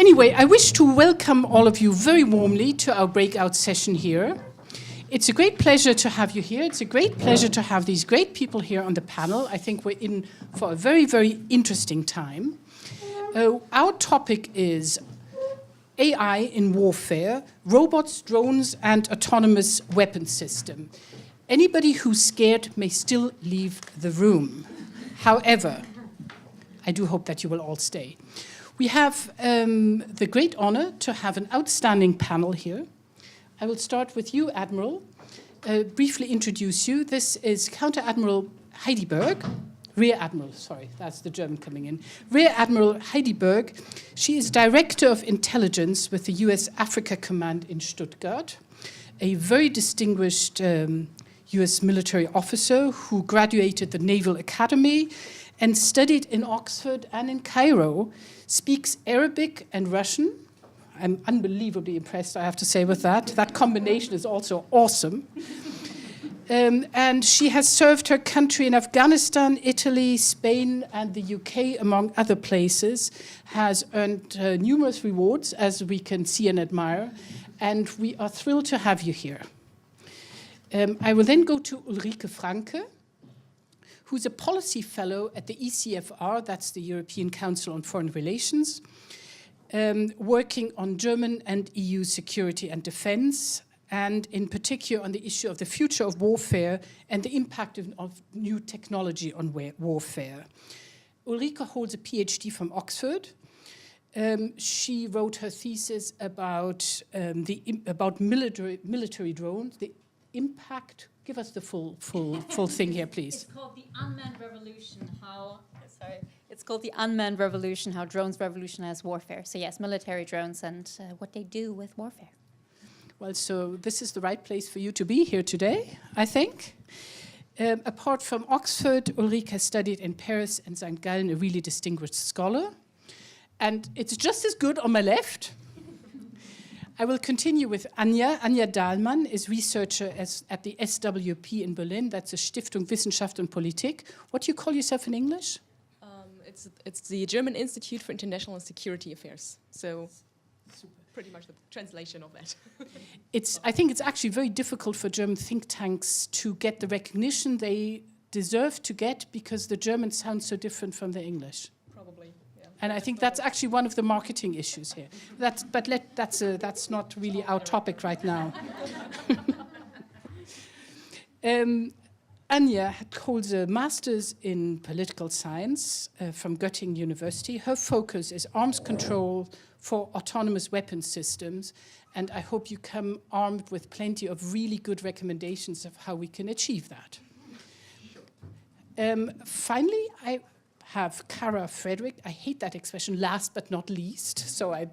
Anyway, I wish to welcome all of you very warmly to our breakout session here. It's a great pleasure to have you here. It's a great pleasure to have these great people here on the panel. I think we're in for a very, very interesting time. Our topic is AI in warfare, robots, drones, and autonomous weapon system. Anybody who's scared may still leave the room. However, I do hope that you will all stay. We have the great honor to have an outstanding panel here. I will start with you, Admiral. Briefly introduce you. This is Counter Admiral Heidi Berg. Rear Admiral, sorry, that's the German coming in. Rear Admiral Heidi Berg. She is Director of Intelligence with the US Africa Command in Stuttgart, a very distinguished US military officer who graduated the Naval Academy and studied in Oxford and in Cairo, speaks Arabic and Russian. I'm unbelievably impressed, I have to say, with that. That combination is also awesome. And she has served her country in Afghanistan, Italy, Spain, and the UK, among other places, has earned numerous rewards, as we can see and admire, and we are thrilled to have you here. I will then go to Ulrike Franke, who's a policy fellow at the ECFR, that's the European Council on Foreign Relations, working on German and EU security and defense, and in particular on the issue of the future of warfare and the impact of new technology on warfare. Ulrike holds a PhD from Oxford. She wrote her thesis about military drones, the impact. Give us the full thing here, please. It's called the unmanned revolution. It's called the unmanned revolution, how drones revolutionize warfare. So yes, military drones and what they do with warfare. Well, so this is the right place for you to be here today, I think. Apart from Oxford, Ulrike has studied in Paris and St. Gallen, a really distinguished scholar. And it's just as good on my left. I will continue with Anja. Anja Dahlmann is researcher at the SWP in Berlin. That's a Stiftung Wissenschaft und Politik. What do you call yourself in English? It's the German Institute for International and Security Affairs. So Super. Pretty much the translation of that. I think it's actually very difficult for German think tanks to get the recognition they deserve to get because the German sounds so different from the English. Probably, yeah. And I think that's actually one of the marketing issues here. That's not really our topic right now. Anja holds a master's in political science from Göttingen University. Her focus is arms control for autonomous weapon systems, and I hope you come armed with plenty of really good recommendations of how we can achieve that. Finally, I have Frederick. I hate that expression, last but not least, so I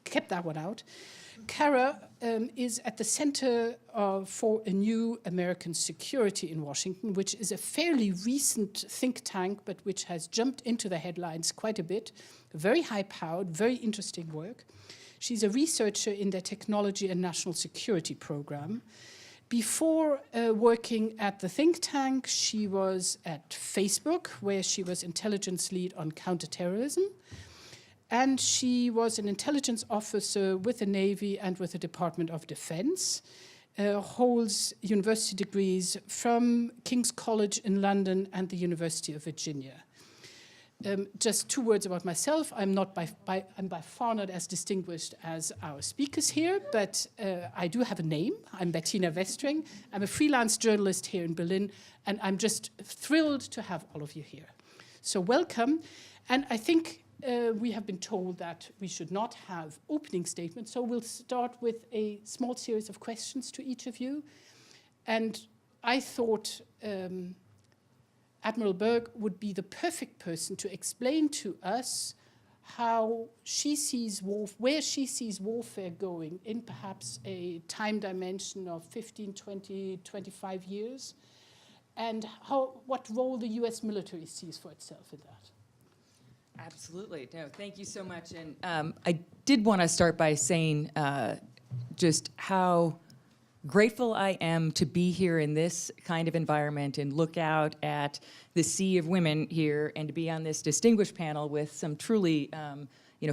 kept that one out. Kara is at the Center for a New American Security in Washington, which is a fairly recent think tank, but which has jumped into the headlines quite a bit. Very high-powered, very interesting work. She's a researcher in their Technology and National Security program. Before working at the think tank, she was at Facebook, where she was intelligence lead on counterterrorism. And she was an intelligence officer with the Navy and with the Department of Defense, holds university degrees from King's College in London and the University of Virginia. Just 2 words about myself. I'm by far not as distinguished as our speakers here, but I do have a name. I'm Bettina Westring. I'm a freelance journalist here in Berlin, and I'm just thrilled to have all of you here. So welcome, and I think we have been told that we should not have opening statements, so we'll start with a small series of questions to each of you. And I thought Admiral Berg would be the perfect person to explain to us how she sees where she sees warfare going in perhaps a time dimension of 15, 20, 25 years, and what role the US military sees for itself in that. Absolutely. No, thank you so much. And I did want to start by saying just how grateful I am to be here in this kind of environment and look out at the sea of women here and to be on this distinguished panel with some truly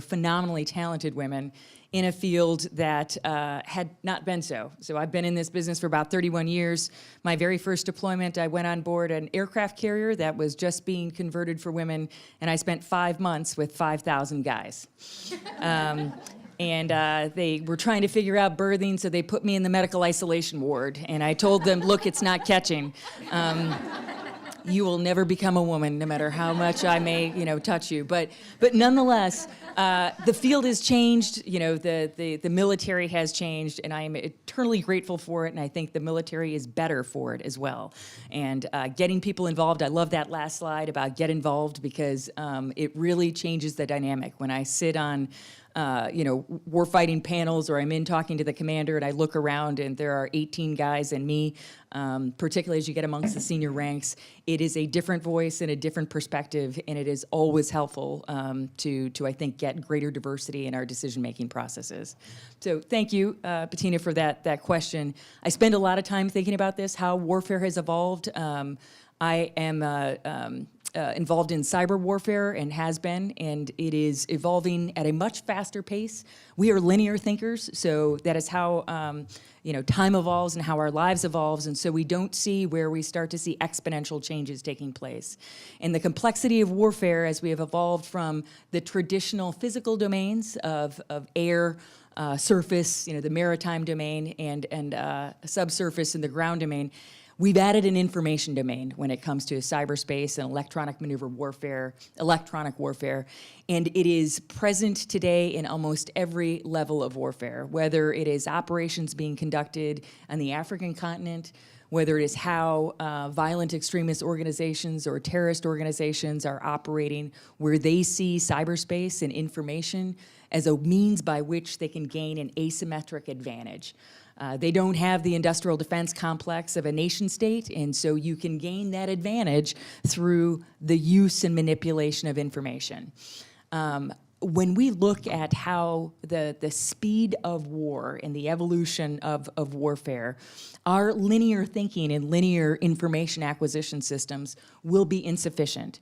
phenomenally talented women in a field that had not been so. So I've been in this business for about 31 years. My very first deployment, I went on board an aircraft carrier that was just being converted for women, and I spent 5 months with 5,000 guys. And they were trying to figure out birthing, so they put me in the medical isolation ward. And I told them, look, it's not catching. You will never become a woman, no matter how much I may, touch you. But nonetheless, the field has changed. The military has changed, and I am eternally grateful for it. And I think the military is better for it as well. And getting people involved, I love that last slide about get involved, because it really changes the dynamic. When I sit on warfighting panels, or I'm in talking to the commander and I look around and there are 18 guys and me, particularly as you get amongst the senior ranks, it is a different voice and a different perspective, and it is always helpful to I think, get greater diversity in our decision-making processes. So thank you, Bettina, for that question. I spend a lot of time thinking about this, how warfare has evolved. I am involved in cyber warfare and has been, and it is evolving at a much faster pace. We are linear thinkers, so that is how time evolves and how our lives evolves, and so we don't see where we start to see exponential changes taking place. And the complexity of warfare, as we have evolved from the traditional physical domains of air, surface, the maritime domain, and subsurface and the ground domain, we've added an information domain when it comes to cyberspace and electronic maneuver warfare, electronic warfare, and it is present today in almost every level of warfare, whether it is operations being conducted on the African continent, whether it is how violent extremist organizations or terrorist organizations are operating, where they see cyberspace and information as a means by which they can gain an asymmetric advantage. They don't have the industrial defense complex of a nation state, and so you can gain that advantage through the use and manipulation of information. When we look at how the speed of war and the evolution of warfare, our linear thinking and linear information acquisition systems will be insufficient.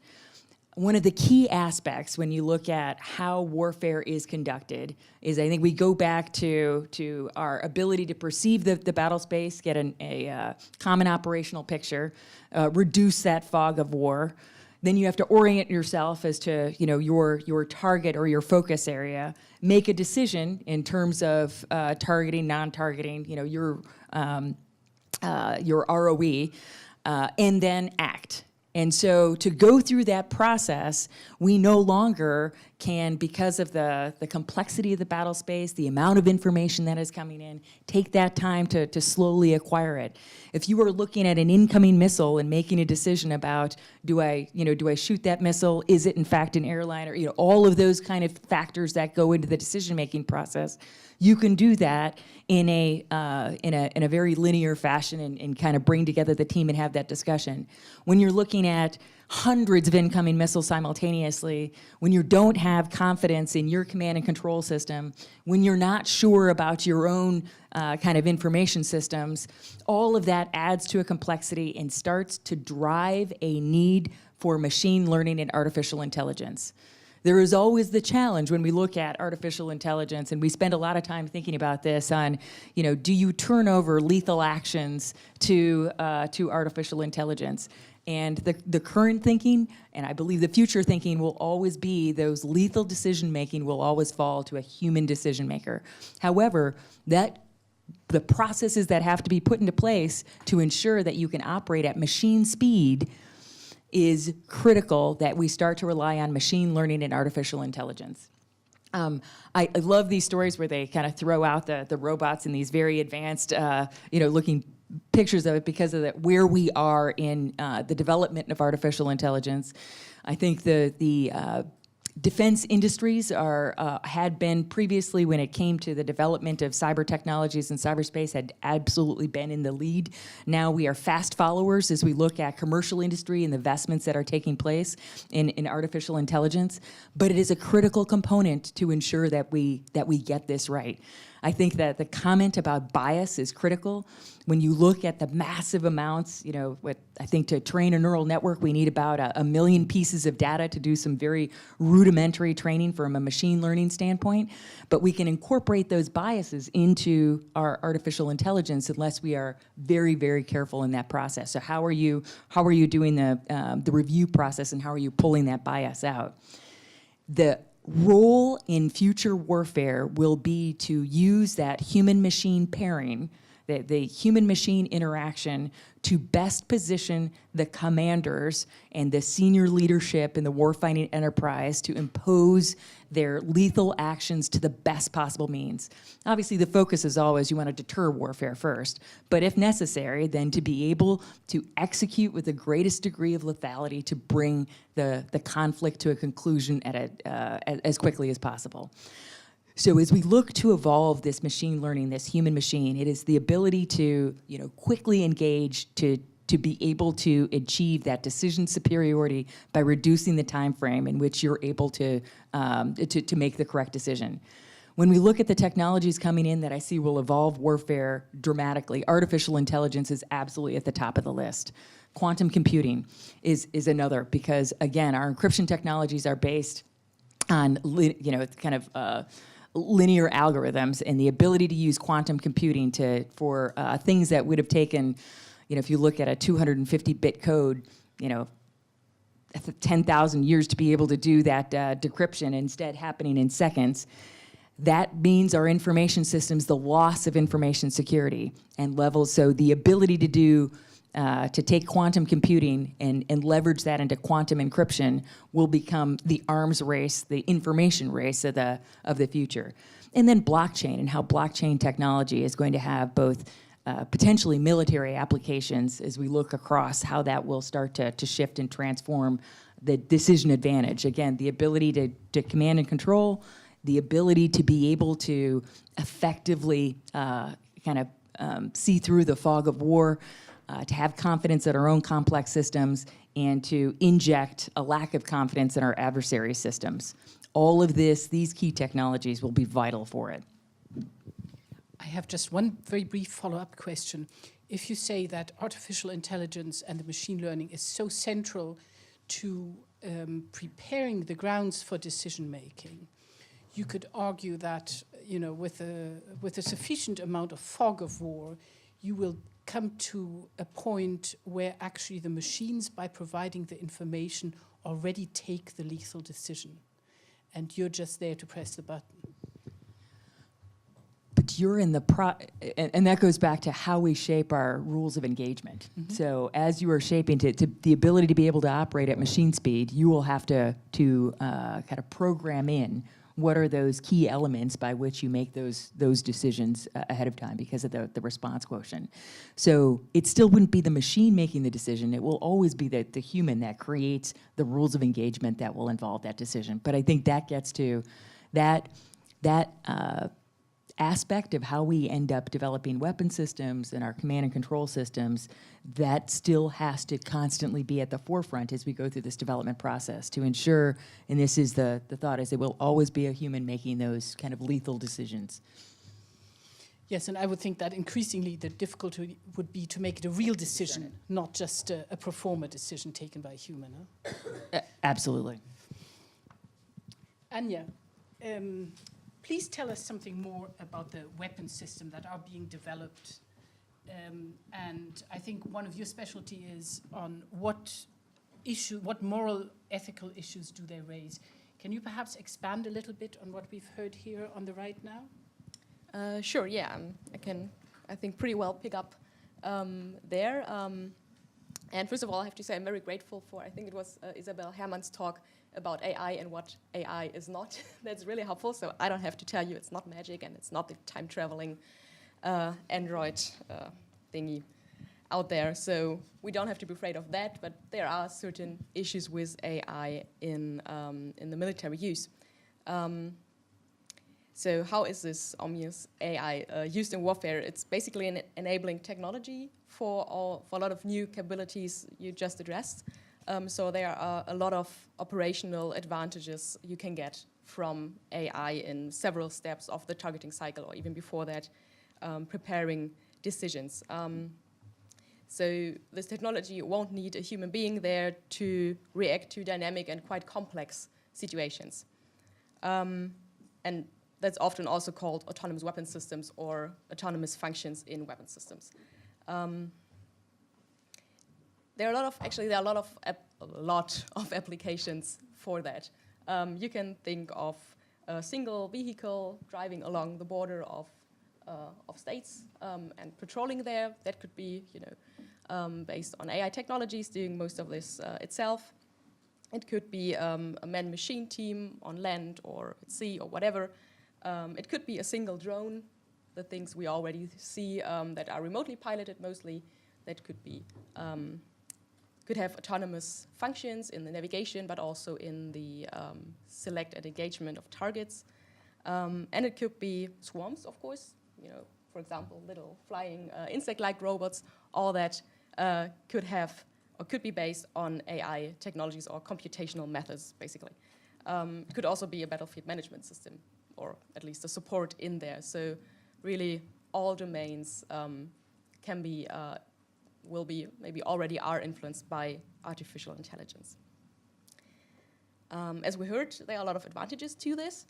One of the key aspects when you look at how warfare is conducted is, I think, we go back to our ability to perceive the battle space, get a common operational picture, reduce that fog of war. Then you have to orient yourself as to your target or your focus area, make a decision in terms of targeting, non-targeting, your ROE, and then act. And so to go through that process, we no longer can, because of the complexity of the battle space, the amount of information that is coming in, take that time to slowly acquire it. If you are looking at an incoming missile and making a decision about, do I shoot that missile? Is it in fact an airliner? All of those kind of factors that go into the decision-making process, you can do that in a very linear fashion and kind of bring together the team and have that discussion. When you're looking at hundreds of incoming missiles simultaneously, when you don't have confidence in your command and control system, when you're not sure about your own kind of information systems, all of that adds to a complexity and starts to drive a need for machine learning and artificial intelligence. There is always the challenge when we look at artificial intelligence, and we spend a lot of time thinking about this on, do you turn over lethal actions to artificial intelligence? And the current thinking, and I believe the future thinking, will always be those lethal decision-making will always fall to a human decision-maker. However, the processes that have to be put into place to ensure that you can operate at machine speed is critical, that we start to rely on machine learning and artificial intelligence. I love these stories where they kind of throw out the robots in these very advanced, looking pictures of it, because of where we are in the development of artificial intelligence. I think the defense industries had been previously, when it came to the development of cyber technologies and cyberspace, had absolutely been in the lead. Now we are fast followers as we look at commercial industry and the investments that are taking place in artificial intelligence. But it is a critical component to ensure that we get this right. I think that the comment about bias is critical. When you look at the massive amounts, what I think to train a neural network, we need about a million pieces of data to do some very rudimentary training from a machine learning standpoint. But we can incorporate those biases into our artificial intelligence unless we are very, very careful in that process. So how are you doing the review process, and how are you pulling that bias out? The role in future warfare will be to use that human-machine pairing, the human-machine interaction, to best position the commanders and the senior leadership in the warfighting enterprise to impose their lethal actions to the best possible means. Obviously, the focus is always you want to deter warfare first, but if necessary, then to be able to execute with the greatest degree of lethality to bring the conflict to a conclusion as quickly as possible. So as we look to evolve this machine learning, this human machine, it is the ability to quickly engage to be able to achieve that decision superiority by reducing the time frame in which you're able to make the correct decision. When we look at the technologies coming in that I see will evolve warfare dramatically, artificial intelligence is absolutely at the top of the list. Quantum computing is another, because again, our encryption technologies are based on linear algorithms, and the ability to use quantum computing for things that would have taken, if you look at a 250-bit code, 10,000 years to be able to do that decryption, instead happening in seconds. That means our information systems, the loss of information security and levels. So the ability to take quantum computing and leverage that into quantum encryption will become the arms race, the information race of the future. And then blockchain, and how blockchain technology is going to have both potentially military applications as we look across how that will start to shift and transform the decision advantage. Again, the ability to command and control, the ability to be able to effectively see through the fog of war, to have confidence in our own complex systems, and to inject a lack of confidence in our adversary systems. All of these key technologies will be vital for it. I have just one very brief follow-up question. If you say that artificial intelligence and the machine learning is so central to preparing the grounds for decision-making, you could argue that, with a sufficient amount of fog of war, you will come to a point where actually the machines, by providing the information, already take the lethal decision, and you're just there to press the button. But you're in and that goes back to how we shape our rules of engagement. Mm-hmm. So as you are shaping to the ability to be able to operate at machine speed, you will have to kind of program in what are those key elements by which you make those decisions ahead of time because of the response quotient. So it still wouldn't be the machine making the decision. It will always be the human that creates the rules of engagement that will involve that decision. But I think that gets to that aspect of how we end up developing weapon systems and our command and control systems, that still has to constantly be at the forefront as we go through this development process to ensure, and this is the thought, is it will always be a human making those kind of lethal decisions. Yes, and I would think that increasingly the difficulty would be to make it a real decision, not just a pro forma decision taken by a human. Huh? Absolutely. Anja, please tell us something more about the weapon system that are being developed. And I think one of your specialty is on what moral, ethical issues do they raise? Can you perhaps expand a little bit on what we've heard here on the right now? Sure, yeah. I can, I think, pretty well pick up there. And first of all, I have to say I'm very grateful for, I think it was Isabel Hermann's talk about AI and what AI is not. That's really helpful, so I don't have to tell you it's not magic and it's not the time-traveling Android thingy out there. So we don't have to be afraid of that, but there are certain issues with AI in the military use. So how is this omnious AI used in warfare? It's basically an enabling technology for a lot of new capabilities you just addressed. So there are a lot of operational advantages you can get from AI in several steps of the targeting cycle, or even before that, preparing decisions. So this technology won't need a human being there to react to dynamic and quite complex situations. And that's often also called autonomous weapon systems or autonomous functions in weapon systems. There are a lot of applications for that. You can think of a single vehicle driving along the border of states and patrolling there. That could be, based on AI technologies, doing most of this itself. It could be a man-machine team on land or at sea or whatever. It could be a single drone, the things we already see that are remotely piloted mostly. That could be could have autonomous functions in the navigation, but also in the select and engagement of targets. And it could be swarms, of course. For example, little flying insect-like robots. All that could have or could be based on AI technologies or computational methods, basically. It could also be a battlefield management system, or at least a support in there. So really, all domains can be, will be, maybe already are influenced by artificial intelligence. As we heard, there are a lot of advantages to this.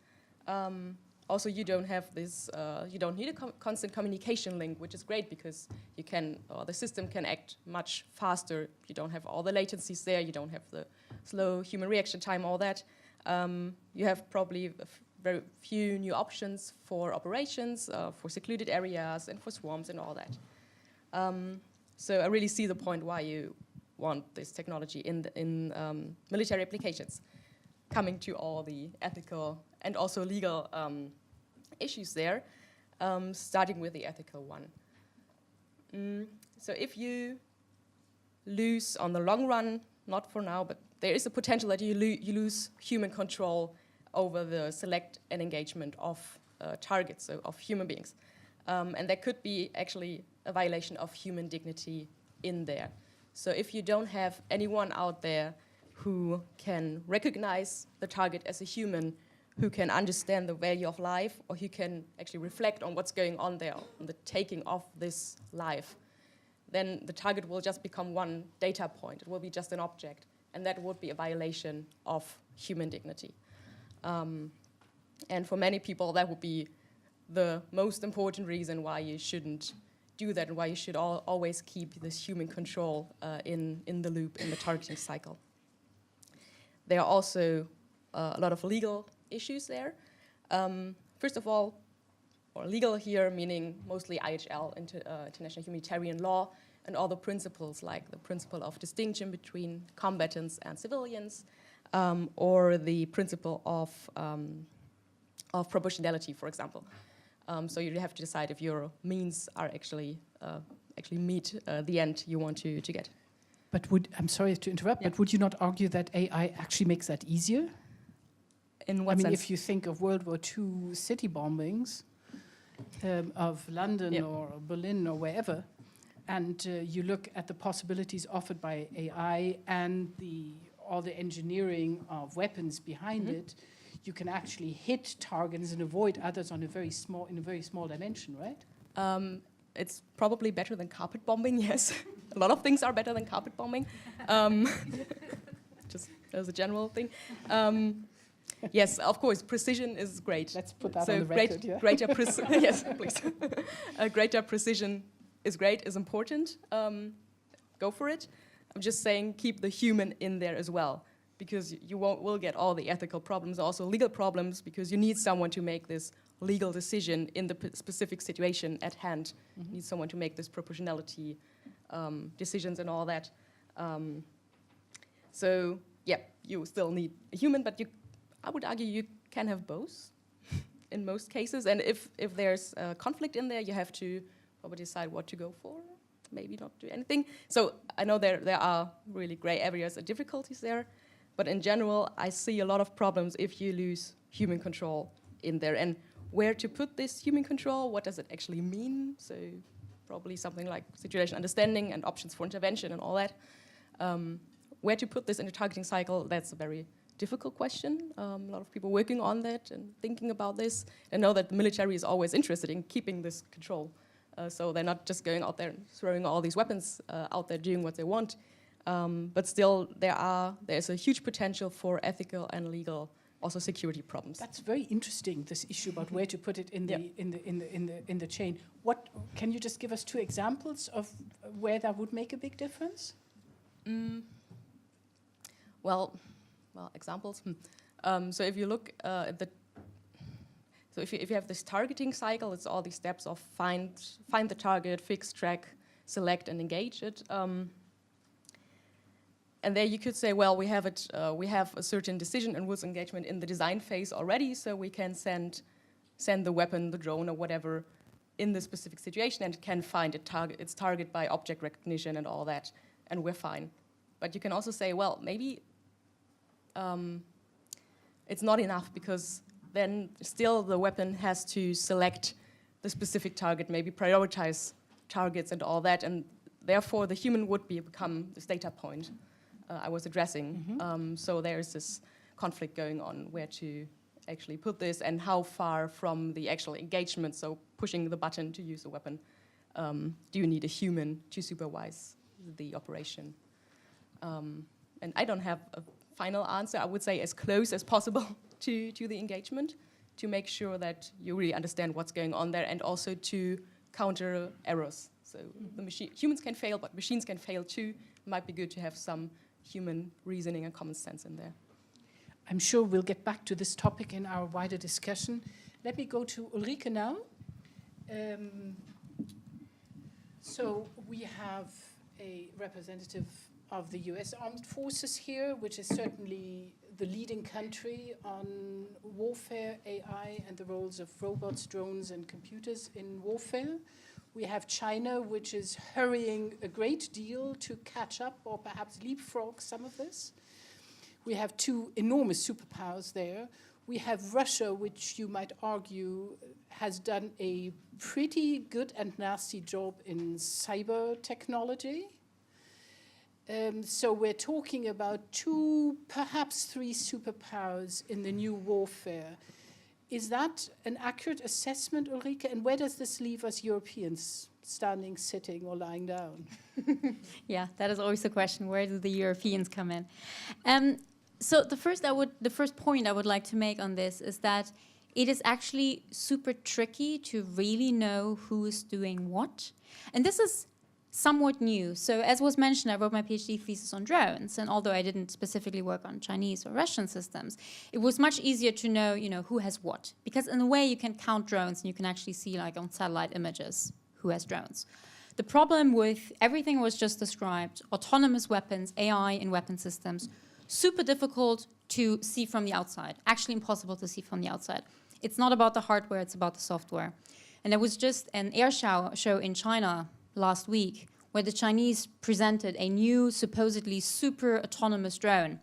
Also, you don't have this, you don't need a constant communication link, which is great because you can, the system can act much faster. You don't have all the latencies there. You don't have the slow human reaction time, all that. You have probably very few new options for operations, for secluded areas, and for swarms and all that. So I really see the point why you want this technology in military applications. Coming to all the ethical and also legal issues there, starting with the ethical one. So if you lose on the long run, not for now, but there is a potential that you lose human control over the select and engagement of targets, so of human beings. And there could be actually a violation of human dignity in there. So if you don't have anyone out there who can recognize the target as a human, who can understand the value of life, or who can actually reflect on what's going on there, on the taking of this life, then the target will just become one data point. It will be just an object, and that would be a violation of human dignity. And for many people, that would be the most important reason why you shouldn't do that and why you should always keep this human control in the loop, in the targeting cycle. There are also a lot of legal issues there. First of all, or legal here meaning mostly IHL, international humanitarian law, and all the principles like the principle of distinction between combatants and civilians, or the principle of proportionality, for example. So you have to decide if your means are actually meet the end you want to get. But I'm sorry to interrupt, but would you not argue that AI actually makes that easier? In what sense? If you think of World War II city bombings of London or Berlin or wherever, and you look at the possibilities offered by AI and all the engineering of weapons behind it, you can actually hit targets and avoid others in a very small dimension, right? It's probably better than carpet bombing, yes. A lot of things are better than carpet bombing, just as a general thing. Yes, of course, precision is great. Let's put that on the record, yeah. Greater precision, yes, please. Greater precision is great, is important. Go for it. I'm just saying keep the human in there as well, because you will get all the ethical problems, also legal problems, because you need someone to make this legal decision in the specific situation at hand. You need someone to make this proportionality decisions and all that. So, yeah, you still need a human, but I would argue you can have both in most cases. And if there's a conflict in there, you have to probably decide what to go for, maybe not do anything. So I know there are really gray areas and difficulties there, but in general, I see a lot of problems if you lose human control in there. And where to put this human control, what does it actually mean? So probably something like situation understanding and options for intervention and all that. Where to put this in the targeting cycle, that's a very difficult question. A lot of people working on that and thinking about this. I know that the military is always interested in keeping this control. So they're not just going out there and throwing all these weapons out there doing what they want. But still, there's a huge potential for ethical and legal, also security problems. That's very interesting. This issue about where to put it in the chain. What can you just give us 2 examples of where that would make a big difference? Well, examples. So if you look at if you have this targeting cycle, it's all these steps of find the target, fix, track, select, and engage it. And there you could say, well, we have a certain decision and rules engagement in the design phase already, so we can send the weapon, the drone, or whatever in the specific situation, and can find its target by object recognition and all that, and we're fine. But you can also say, well, maybe it's not enough, because then still the weapon has to select the specific target, maybe prioritize targets and all that, and therefore the human would become this data point I was addressing. So there's this conflict going on where to actually put this and how far from the actual engagement, so pushing the button to use a weapon, do you need a human to supervise the operation? And I don't have a final answer. I would say as close as possible to the engagement, to make sure that you really understand what's going on there, and also to counter errors. So humans can fail, but machines can fail too. It might be good to have some human reasoning and common sense in there. I'm sure we'll get back to this topic in our wider discussion. Let me go to Ulrike now. So we have a representative of the US Armed Forces here, which is certainly the leading country on warfare, AI, and the roles of robots, drones, and computers in warfare. We have China, which is hurrying a great deal to catch up or perhaps leapfrog some of this. We have 2 enormous superpowers there. We have Russia, which you might argue has done a pretty good and nasty job in cyber technology. So we're talking about 2, perhaps 3 superpowers in the new warfare. Is that an accurate assessment, Ulrike? And where does this leave us Europeans, standing, sitting, or lying down? Yeah, that is always the question. Where do the Europeans come in? So the first point I would like to make on this is that it is actually super tricky to really know who is doing what. And this is somewhat new. So as was mentioned, I wrote my PhD thesis on drones, and although I didn't specifically work on Chinese or Russian systems, it was much easier to know, who has what. Because in a way you can count drones and you can actually see, like on satellite images, who has drones. The problem with everything was just described, autonomous weapons, AI in weapon systems, super difficult to see from the outside, actually impossible to see from the outside. It's not about the hardware, it's about the software. And there was just an air show in China last week where the Chinese presented a new, supposedly super autonomous drone.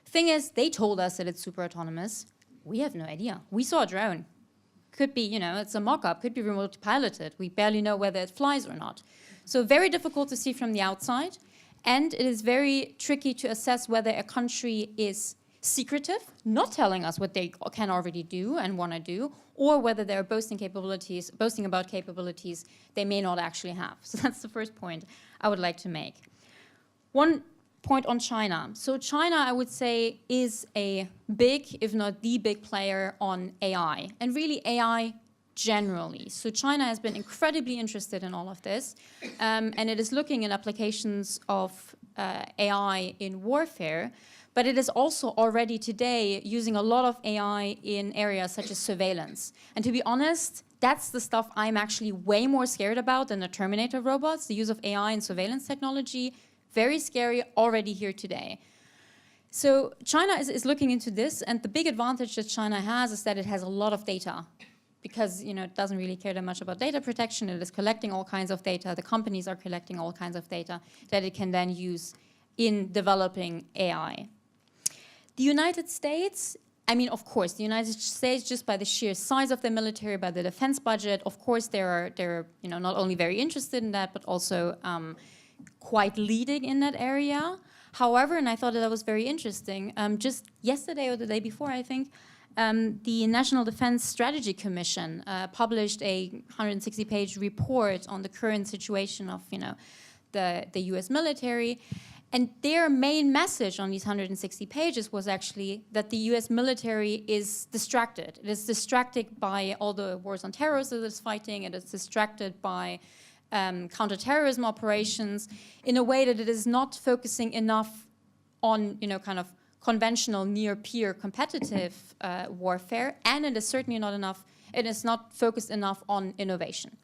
Thing is, they told us that it's super autonomous. We have no idea. We saw a drone. Could be, it's a mock-up, could be remote piloted. We barely know whether it flies or not. So very difficult to see from the outside. And it is very tricky to assess whether a country is secretive, not telling us what they can already do and want to do, or whether they're boasting about capabilities they may not actually have. So that's the first point I would like to make. One point on China. So China, I would say, is a big, if not the big player on AI, and really AI generally. So China has been incredibly interested in all of this, and it is looking at applications of AI in warfare, but it is also already today using a lot of AI in areas such as surveillance. And to be honest, that's the stuff I'm actually way more scared about than the Terminator robots. The use of AI in surveillance technology, very scary, already here today. So China is looking into this, and the big advantage that China has is that it has a lot of data, because it doesn't really care that much about data protection. It is collecting all kinds of data. The companies are collecting all kinds of data that it can then use in developing AI. The United States, of course, the United States, just by the sheer size of their military, by the defense budget, of course, they're not only very interested in that, but also quite leading in that area. However, and I thought that was very interesting, just yesterday or the day before, I think, the National Defense Strategy Commission published a 160-page report on the current situation of, the U.S. military. And their main message on these 160 pages was actually that the U.S. military is distracted. It is distracted by all the wars on terrorism that it's fighting. It is distracted by counterterrorism operations in a way that it is not focusing enough on, kind of conventional near-peer competitive warfare, and it is certainly not enough. It is not focused enough on innovation.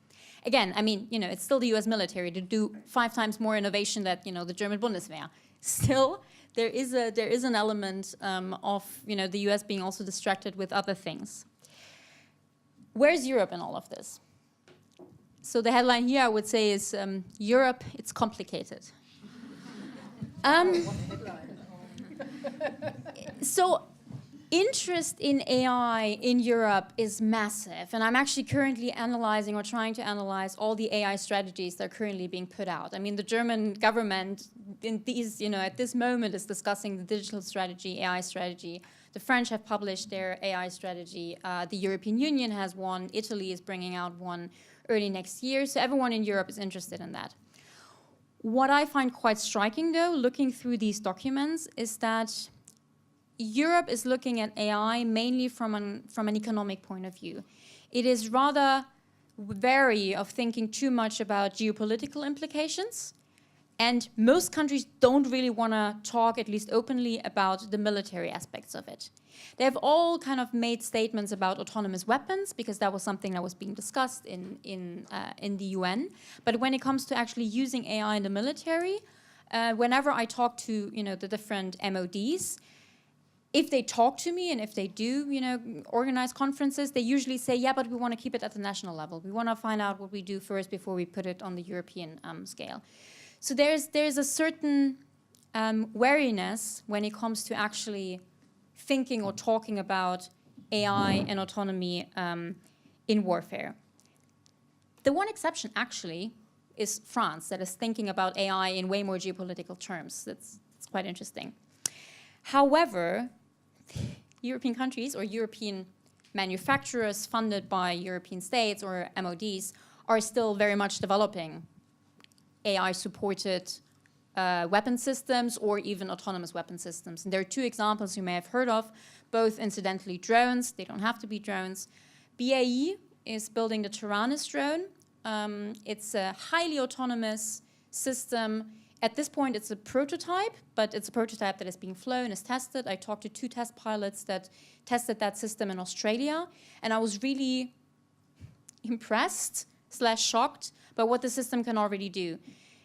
Again, I mean, it's still the U.S. military to do 5 times more innovation than, the German Bundeswehr. Still, there is an element of, the U.S. being also distracted with other things. Where's Europe in all of this? So the headline here, I would say, is Europe, it's complicated. So interest in AI in Europe is massive, and I'm actually currently analyzing or trying to analyze all the AI strategies that are currently being put out. I mean, the German government in these, at this moment is discussing the digital strategy, AI strategy. The French have published their AI strategy. The European Union has one. Italy is bringing out one early next year. So everyone in Europe is interested in that. What I find quite striking, though, looking through these documents, is that Europe is looking at AI mainly from an economic point of view. It is rather wary of thinking too much about geopolitical implications, and most countries don't really want to talk, at least openly, about the military aspects of it. They have all kind of made statements about autonomous weapons, because that was something that was being discussed in the UN. But when it comes to actually using AI in the military, whenever I talk to the different MODs, if they talk to me and if they do, organize conferences, they usually say, yeah, but we want to keep it at the national level. We want to find out what we do first before we put it on the European scale. So there's a certain wariness when it comes to actually thinking or talking about AI and autonomy in warfare. The one exception, actually, is France, that is thinking about AI in way more geopolitical terms. That's quite interesting. However, European countries or European manufacturers funded by European states or MODs are still very much developing AI-supported weapon systems or even autonomous weapon systems. And there are 2 examples you may have heard of, both incidentally drones. They don't have to be drones. BAE is building the Taranis drone. It's a highly autonomous system. At this point, it's a prototype, but it's a prototype that is being flown, is tested. I talked to 2 test pilots that tested that system in Australia, and I was really impressed / shocked by what the system can already do.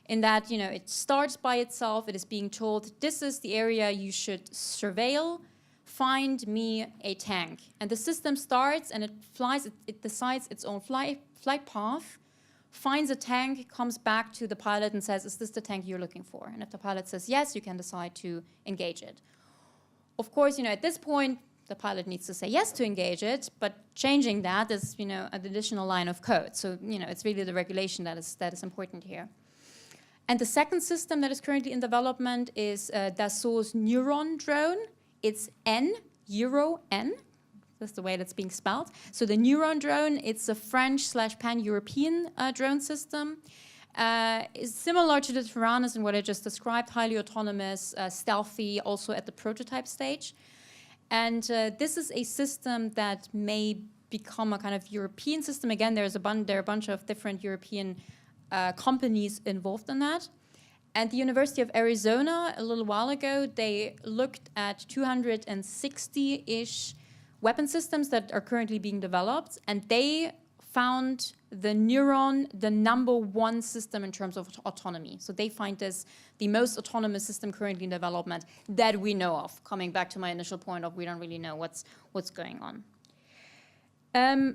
In that, it starts by itself. It is being told, this is the area you should surveil. Find me a tank. And the system starts, and it flies. It decides its own flight path, finds a tank, comes back to the pilot and says, is this the tank you're looking for? And if the pilot says yes, you can decide to engage it. Of course, at this point, the pilot needs to say yes to engage it, but changing that is, an additional line of code. So, it's really the regulation that is important here. And the second system that is currently in development is Dassault's Neuron drone. It's Euro N. That's the way that's being spelled. So the Neuron drone, it's a French / pan-European drone system. It's similar to the Taranis in what I just described, highly autonomous, stealthy, also at the prototype stage. And this is a system that may become a kind of European system. Again, there are a bunch of different European companies involved in that. And the University of Arizona, a little while ago, they looked at 260-ish weapon systems that are currently being developed, and they found the Neuron the #1 system in terms of autonomy. So they find this the most autonomous system currently in development that we know of. Coming back to my initial point of we don't really know what's going on.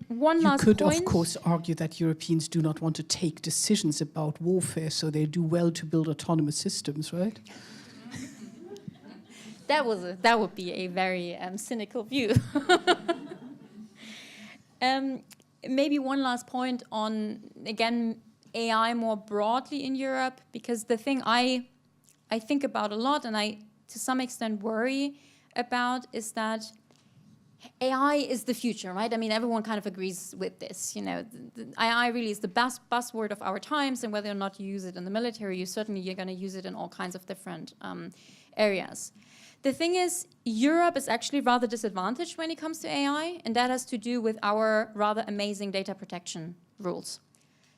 One last point. You could, of course, argue that Europeans do not want to take decisions about warfare, so they do well to build autonomous systems, right? That would be a very cynical view. Maybe one last point on, again, AI more broadly in Europe, because the thing I I think about a lot and I, to some extent, worry about is that AI is the future, right? I mean, everyone kind of agrees with this. You know, AI really is the best buzzword of our times, and whether or not you use it in the military, you're going to use it in all kinds of different areas. The thing is, Europe is actually rather disadvantaged when it comes to AI, and that has to do with our rather amazing data protection rules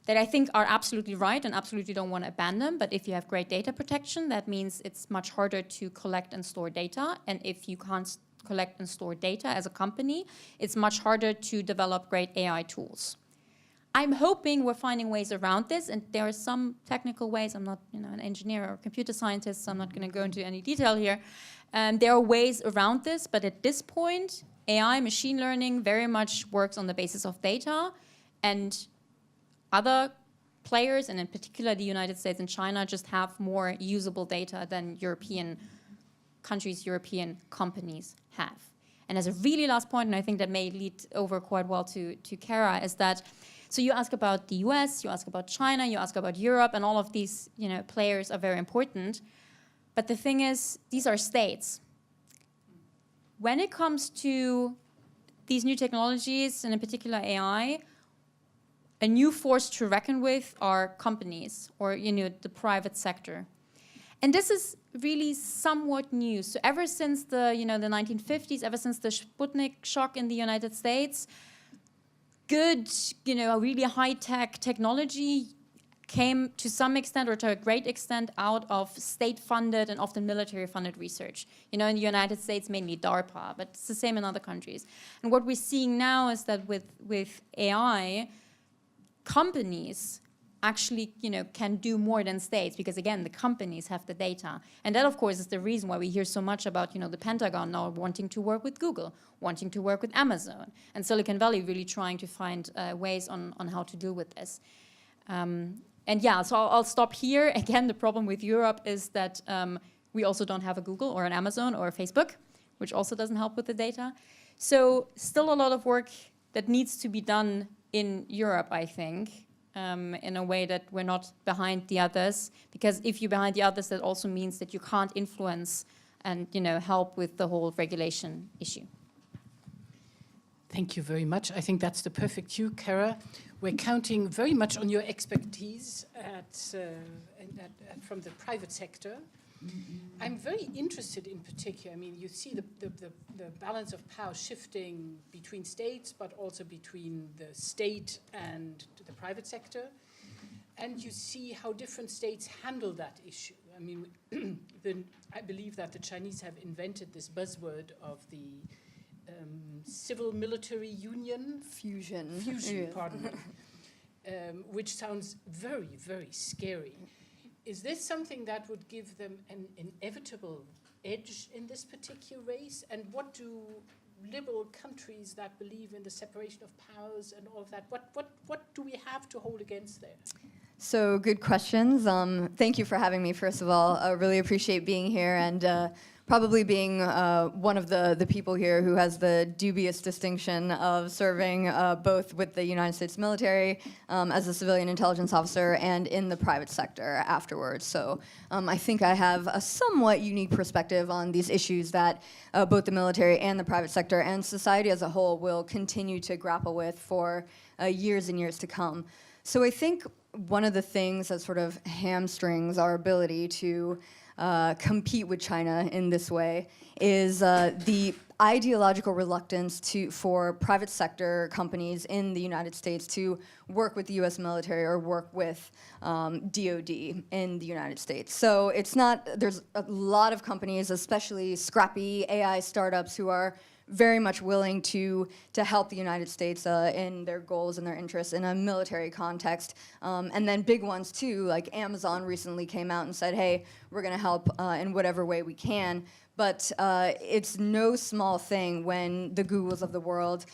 that I think are absolutely right and absolutely don't want to abandon. But if you have great data protection, that means it's much harder to collect and store data. And if you can't collect and store data as a company, it's much harder to develop great AI tools. I'm hoping we're finding ways around this, and there are some technical ways. I'm not, an engineer or computer scientist, so I'm not going to go into any detail here. There are ways around this, but at this point, AI, machine learning, very much works on the basis of data, and other players, and in particular the United States and China, just have more usable data than European countries, European companies have. And as a really last point, and I think that may lead over quite well to Kara, is that, so you ask about the US, you ask about China, you ask about Europe, and all of these players are very important. But the thing is, these are states. When it comes to these new technologies, and in particular AI, a new force to reckon with are companies or the private sector. And this is really somewhat new. So ever since the the 1950s, ever since the Sputnik shock in the United States, good really high-tech technology came to some extent or to a great extent out of state-funded and often military-funded research. In the United States, mainly DARPA, but it's the same in other countries. And what we're seeing now is that with AI, companies actually, can do more than states, because again, the companies have the data. And that, of course, is the reason why we hear so much about, the Pentagon now wanting to work with Google, wanting to work with Amazon, and Silicon Valley really trying to find ways on how to deal with this. And yeah, so I'll stop here. Again, the problem with Europe is that we also don't have a Google or an Amazon or a Facebook, which also doesn't help with the data. So still a lot of work that needs to be done in Europe, I think, in a way that we're not behind the others. Because if you're behind the others, that also means that you can't influence and help with the whole regulation issue. Thank you very much. I think that's the perfect cue, Kara. We're counting very much on your expertise from the private sector. I'm very interested in particular, you see the balance of power shifting between states, but also between the state and the private sector. And you see how different states handle that issue. I believe that the Chinese have invented this buzzword of the civil-military union. Fusion, yeah. Pardon me. Which sounds very, very scary. Is this something that would give them an inevitable edge in this particular race? And what do liberal countries that believe in the separation of powers and all of that, what do we have to hold against there? So good questions. Thank you for having me, first of all. I really appreciate being here and probably being one of the people here who has the dubious distinction of serving both with the United States military as a civilian intelligence officer and in the private sector afterwards. So I think I have a somewhat unique perspective on these issues that both the military and the private sector and society as a whole will continue to grapple with for years and years to come. So I think one of the things that sort of hamstrings our ability to compete with China in this way is the ideological reluctance for private sector companies in the United States to work with the US military or work with DoD in the United States. So it's not, there's a lot of companies, especially scrappy AI startups, who are very much willing to help the United States in their goals and their interests in a military context. And then big ones too, like Amazon recently came out and said, hey, we're gonna help in whatever way we can. but it's no small thing when the Googles of the world,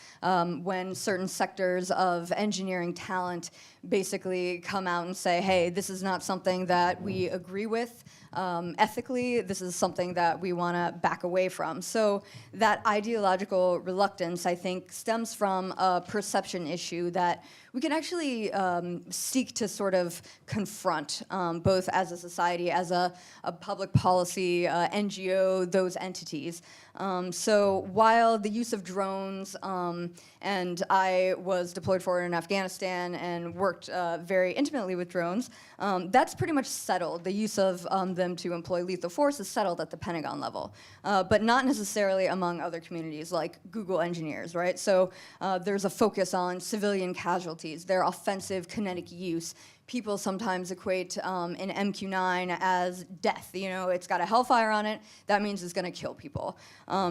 when certain sectors of engineering talent basically come out and say, hey, this is not something that we agree with ethically, this is something that we want to back away from. So that ideological reluctance, I think, stems from a perception issue that we can actually seek to sort of confront, both as a society, as a public policy, NGO, those entities. So while the use of drones, and I was deployed forward in Afghanistan and worked very intimately with drones, that's pretty much settled. The use of them to employ lethal force is settled at the Pentagon level, but not necessarily among other communities like Google engineers, right? So there's a focus on civilian casualties, their offensive kinetic use. People sometimes equate an MQ-9 as death. You know, it's got a hellfire on it. That means it's going to kill people.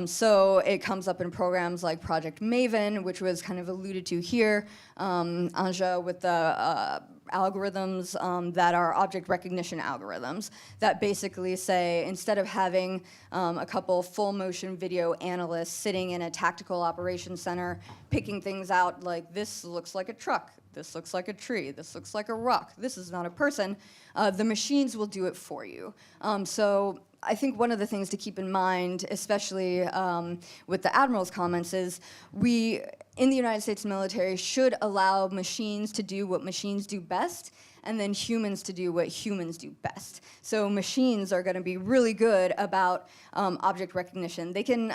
So it comes up in programs like Project Maven, which was kind of alluded to here. Anja with the algorithms that are object recognition algorithms that basically say, instead of having a couple full motion video analysts sitting in a tactical operations center picking things out like, this looks like a truck, this looks like a tree, this looks like a rock, this is not a person, the machines will do it for you. So I think one of the things to keep in mind, especially with the Admiral's comments, is we, in the United States military, should allow machines to do what machines do best, and then humans to do what humans do best. So machines are going to be really good about object recognition. They can,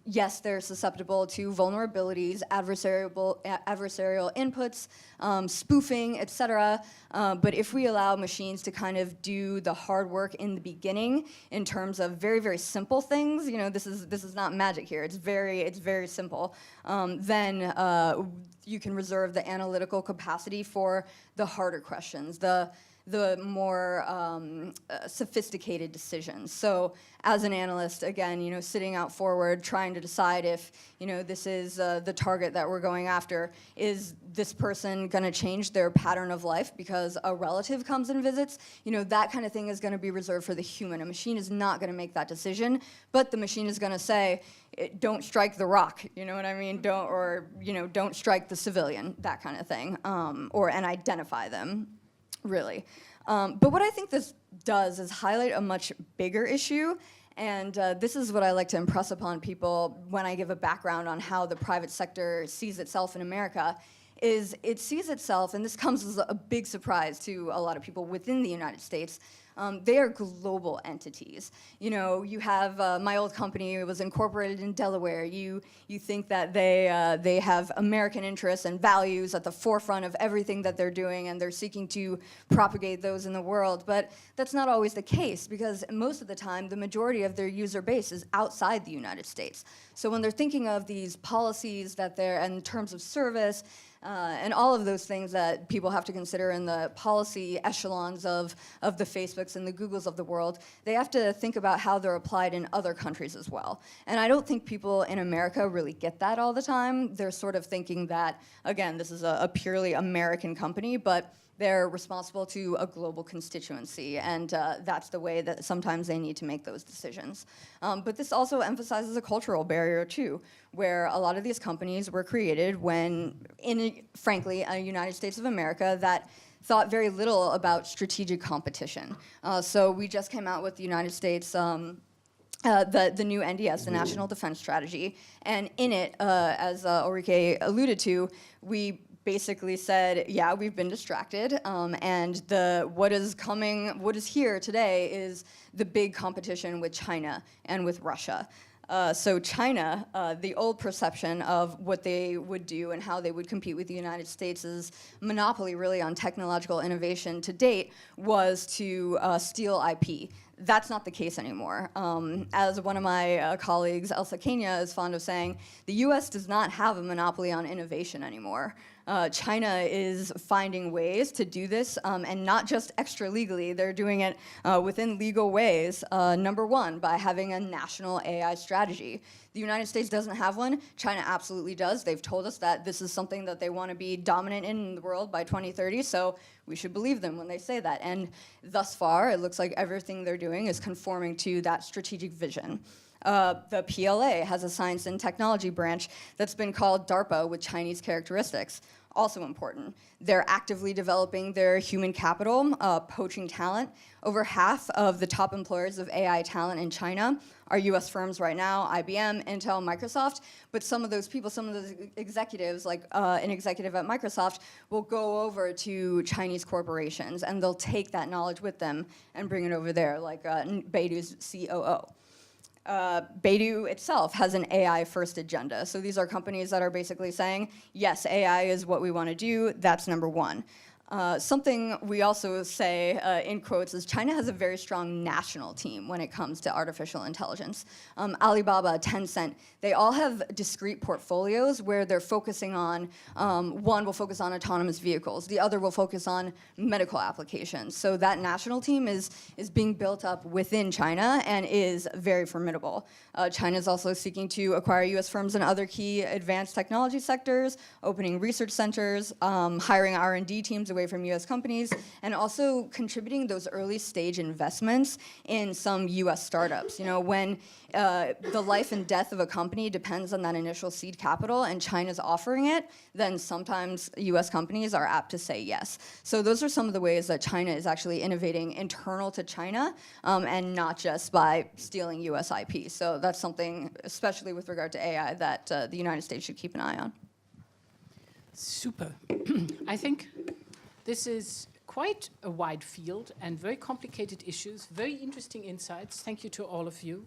yes, they're susceptible to vulnerabilities, adversarial inputs, spoofing, etc. But if we allow machines to kind of do the hard work in the beginning in terms of very, very simple things, you know, this is not magic here. It's very simple. Then you can reserve the analytical capacity for the harder questions, the more sophisticated decisions. So as an analyst, again, you know, sitting out forward, trying to decide if, you know, this is the target that we're going after, is this person going to change their pattern of life because a relative comes and visits? You know, that kind of thing is going to be reserved for the human. A machine is not going to make that decision, but the machine is going to say, don't strike the rock, you know what I mean? Don't strike the civilian, that kind of thing, and identify them. Really. But what I think this does is highlight a much bigger issue, and this is what I like to impress upon people when I give a background on how the private sector sees itself in America, is it sees itself, and this comes as a big surprise to a lot of people within the United States, they are global entities. You know, you have my old company, it was incorporated in Delaware. You think that they have American interests and values at the forefront of everything that they're doing, and they're seeking to propagate those in the world. But that's not always the case, because most of the time, the majority of their user base is outside the United States. So when they're thinking of these policies that they're in terms of service, and all of those things that people have to consider in the policy echelons of the Facebooks and the Googles of the world, they have to think about how they're applied in other countries as well. And I don't think people in America really get that all the time. They're sort of thinking that, again, this is a purely American company, but they're responsible to a global constituency, and that's the way that sometimes they need to make those decisions. But this also emphasizes a cultural barrier too, where a lot of these companies were created when, frankly, a United States of America that thought very little about strategic competition. So we just came out with the United States the new NDS, the National Defense Strategy, and in it, as Ulrike alluded to, we basically said, yeah, we've been distracted, and what is here today is the big competition with China and with Russia. So China, the old perception of what they would do and how they would compete with the United States' monopoly really on technological innovation to date was to steal IP. That's not the case anymore. As one of my colleagues, Elsa Kenya, is fond of saying, the US does not have a monopoly on innovation anymore. China is finding ways to do this, and not just extra legally. They're doing it within legal ways. Number one, by having a national AI strategy. The United States doesn't have one. China absolutely does. They've told us that this is something that they want to be dominant in the world by 2030, so we should believe them when they say that. And thus far, it looks like everything they're doing is conforming to that strategic vision. The PLA has a science and technology branch that's been called DARPA with Chinese characteristics. Also important. They're actively developing their human capital, poaching talent. Over half of the top employers of AI talent in China are US firms right now, IBM, Intel, Microsoft, but some of those people, some of those executives, like an executive at Microsoft, will go over to Chinese corporations and they'll take that knowledge with them and bring it over there, like Baidu's COO. Baidu itself has an AI-first agenda. So these are companies that are basically saying, yes, AI is what we want to do. That's number one. Something we also say in quotes is China has a very strong national team when it comes to artificial intelligence. Alibaba, Tencent, they all have discrete portfolios where they're focusing on, one will focus on autonomous vehicles, the other will focus on medical applications. So that national team is being built up within China and is very formidable. China is also seeking to acquire US firms in other key advanced technology sectors, opening research centers, hiring R&D teams away from US companies, and also contributing those early stage investments in some US startups. You know, when the life and death of a company depends on that initial seed capital and China's offering it, then sometimes US companies are apt to say yes. So those are some of the ways that China is actually innovating internal to China and not just by stealing US IP. So that's something, especially with regard to AI, that the United States should keep an eye on. Super. I think this is quite a wide field and very complicated issues, very interesting insights. Thank you to all of you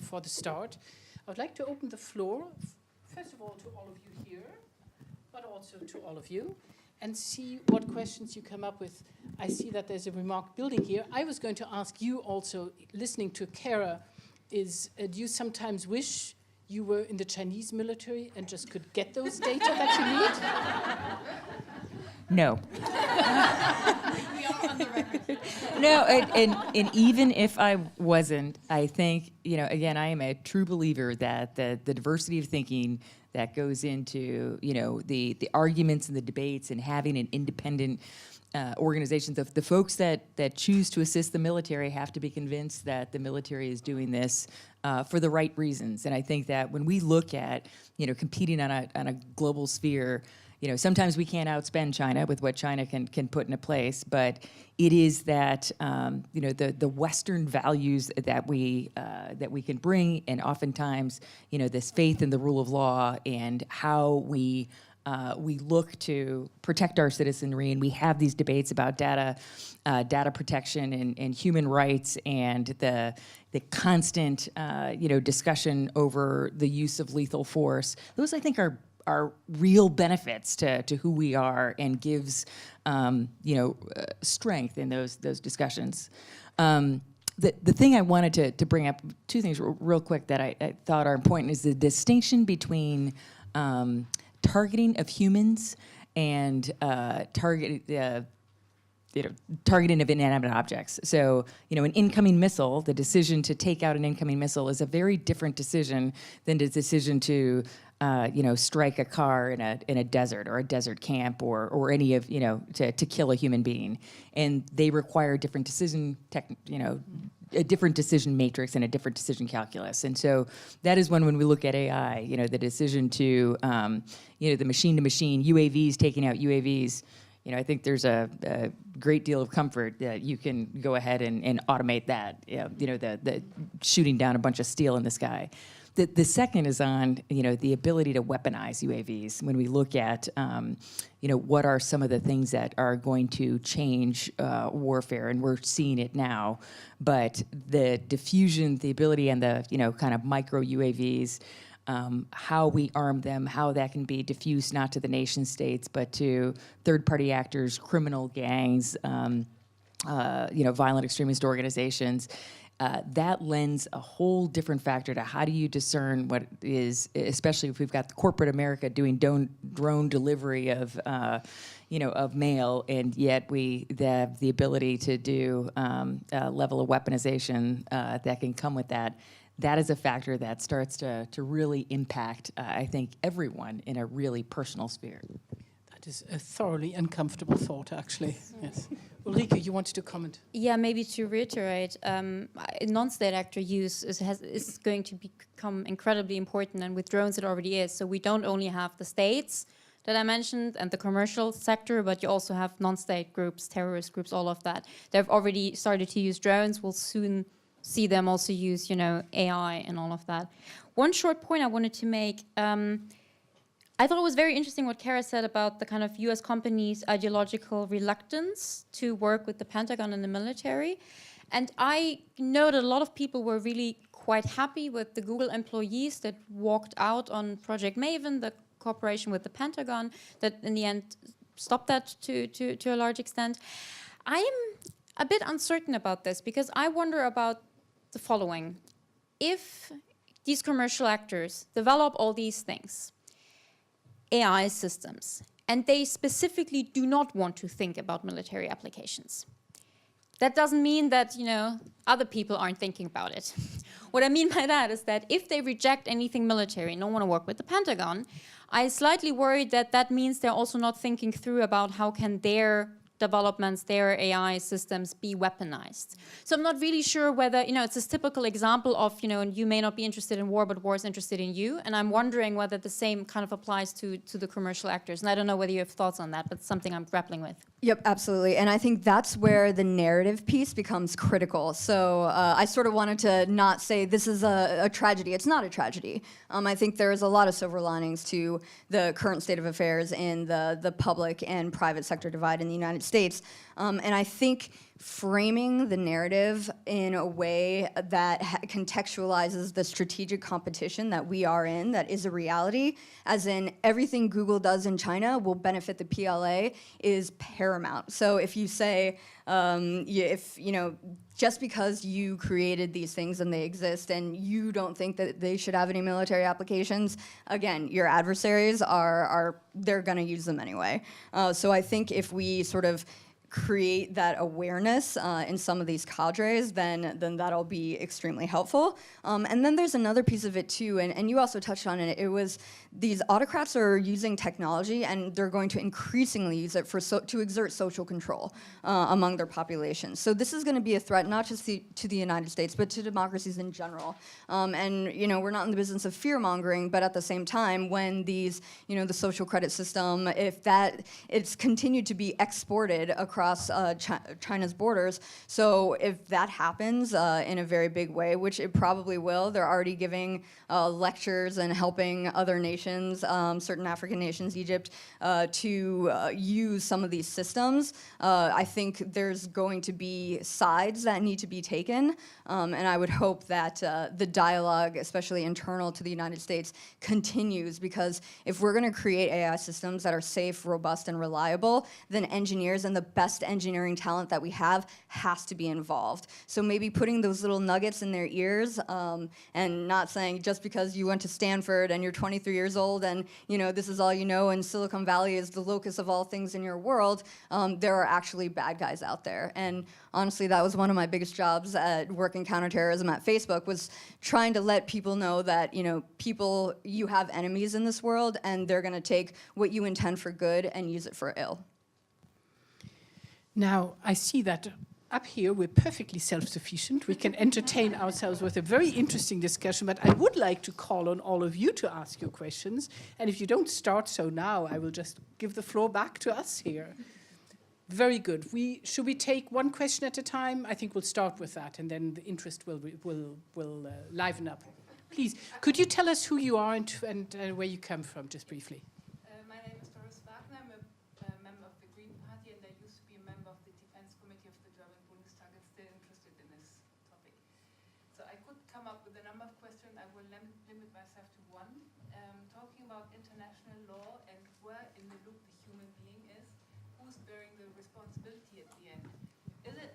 for the start. I would like to open the floor, first of all, to all of you here, but also to all of you, and see what questions you come up with. I see that there's a remark building here. I was going to ask you also, listening to Kara, do you sometimes wish you were in the Chinese military and just could get those data that you need? No. We are on the record. No, and even if I wasn't, I think, you know, again, I am a true believer that the diversity of thinking that goes into, you know, the arguments and the debates and having an independent organization, the folks that choose to assist the military have to be convinced that the military is doing this for the right reasons. And I think that when we look at, you know, competing on a global sphere, you know, sometimes we can't outspend China with what China can put into place, but it is that you know, the Western values that we can bring, and oftentimes, you know, this faith in the rule of law and how we look to protect our citizenry, and we have these debates about data protection and human rights, and the constant you know, discussion over the use of lethal force. Those, I think, are real benefits to who we are, and gives you know, strength in those discussions. The thing I wanted to bring up, two things real quick that I thought are important, is the distinction between targeting of humans and targeting of inanimate objects. So, you know, an incoming missile, the decision to take out an incoming missile is a very different decision than the decision to, you know, strike a car in a desert or a desert camp or any of, you know, to kill a human being. And they require different you know, a different decision matrix and a different decision calculus. And so that is when we look at AI, you know, the decision to, you know, the machine-to-machine, UAVs taking out UAVs, you know, I think there's a great deal of comfort that you can go ahead and automate that, you know, the shooting down a bunch of steel in the sky. The second is on, you know, the ability to weaponize UAVs. When we look at, you know, what are some of the things that are going to change warfare, and we're seeing it now, but the diffusion, the ability, and the, you know, kind of micro UAVs, how we arm them, how that can be diffused not to the nation states, but to third-party actors, criminal gangs, you know, violent extremist organizations. that lends a whole different factor to how do you discern what is, especially if we've got the corporate America doing drone delivery of, of mail, and yet we have the ability to do a level of weaponization that can come with that. That is a factor that starts to really impact, I think, everyone in a really personal sphere. That is a thoroughly uncomfortable thought, actually. Yes. Ulrike, you wanted to comment? Yeah, maybe to reiterate, non-state actor use is going to become incredibly important, and with drones it already is. So we don't only have the states that I mentioned and the commercial sector, but you also have non-state groups, terrorist groups, all of that. They've already started to use drones. We'll soon see them also use, AI and all of that. One short point I wanted to make. I thought it was very interesting what Kara said about the kind of US companies' ideological reluctance to work with the Pentagon and the military. And I know that a lot of people were really quite happy with the Google employees that walked out on Project Maven, the cooperation with the Pentagon, that in the end stopped that to a large extent. I am a bit uncertain about this because I wonder about the following. If these commercial actors develop all these things, AI systems, and they specifically do not want to think about military applications, that doesn't mean that, other people aren't thinking about it. What I mean by that is that if they reject anything military and don't want to work with the Pentagon, I'm slightly worried that that means they're also not thinking through about how can their developments, their AI systems be weaponized. So I'm not really sure whether, it's this typical example of, and you may not be interested in war, but war is interested in you. And I'm wondering whether the same kind of applies to the commercial actors. And I don't know whether you have thoughts on that, but it's something I'm grappling with. Yep, absolutely. And I think that's where the narrative piece becomes critical. So I sort of wanted to not say this is a tragedy. It's not a tragedy. I think there is a lot of silver linings to the current state of affairs in the public and private sector divide in the United States. And I think framing the narrative in a way that contextualizes the strategic competition that we are in, that is a reality, as in everything Google does in China will benefit the PLA, is paramount. So if you say, just because you created these things and they exist and you don't think that they should have any military applications, again, your adversaries they're going to use them anyway. So I think if we sort of create that awareness in some of these cadres, then that'll be extremely helpful. And then there's another piece of it too, and you also touched on it. It was these autocrats are using technology, and they're going to increasingly use it to exert social control among their populations. So this is going to be a threat not just to the United States, but to democracies in general. And we're not in the business of fear mongering, but at the same time, when these, the social credit system, if it's continued to be exported across China's borders. So if that happens in a very big way, which it probably will, they're already giving lectures and helping other nations, certain African nations, Egypt, to use some of these systems. I think there's going to be sides that need to be taken, and I would hope that the dialogue, especially internal to the United States, continues, because if we're going to create AI systems that are safe, robust, and reliable, then engineers and the best engineering talent that we have has to be involved. So maybe putting those little nuggets in their ears and not saying just because you went to Stanford and you're 23 years old and this is all you know and Silicon Valley is the locus of all things in your world, there are actually bad guys out there. And honestly, that was one of my biggest jobs at working counterterrorism at Facebook, was trying to let people know that you have enemies in this world and they're going to take what you intend for good and use it for ill. Now, I see that up here we're perfectly self-sufficient. We can entertain ourselves with a very interesting discussion, but I would like to call on all of you to ask your questions. And if you don't start so now, I will just give the floor back to us here. Very good. Should we take one question at a time? I think we'll start with that, and then the interest will liven up. Please, could you tell us who you are and where you come from, just briefly? My name is I'm a member of the Green Party, and I used to be a member of the Defense Committee of the German Bundestag and still interested in this topic. So I could come up with a number of questions. I will limit myself to one. Talking about international law and where in the loop the human being is, who's bearing the responsibility at the end? Is it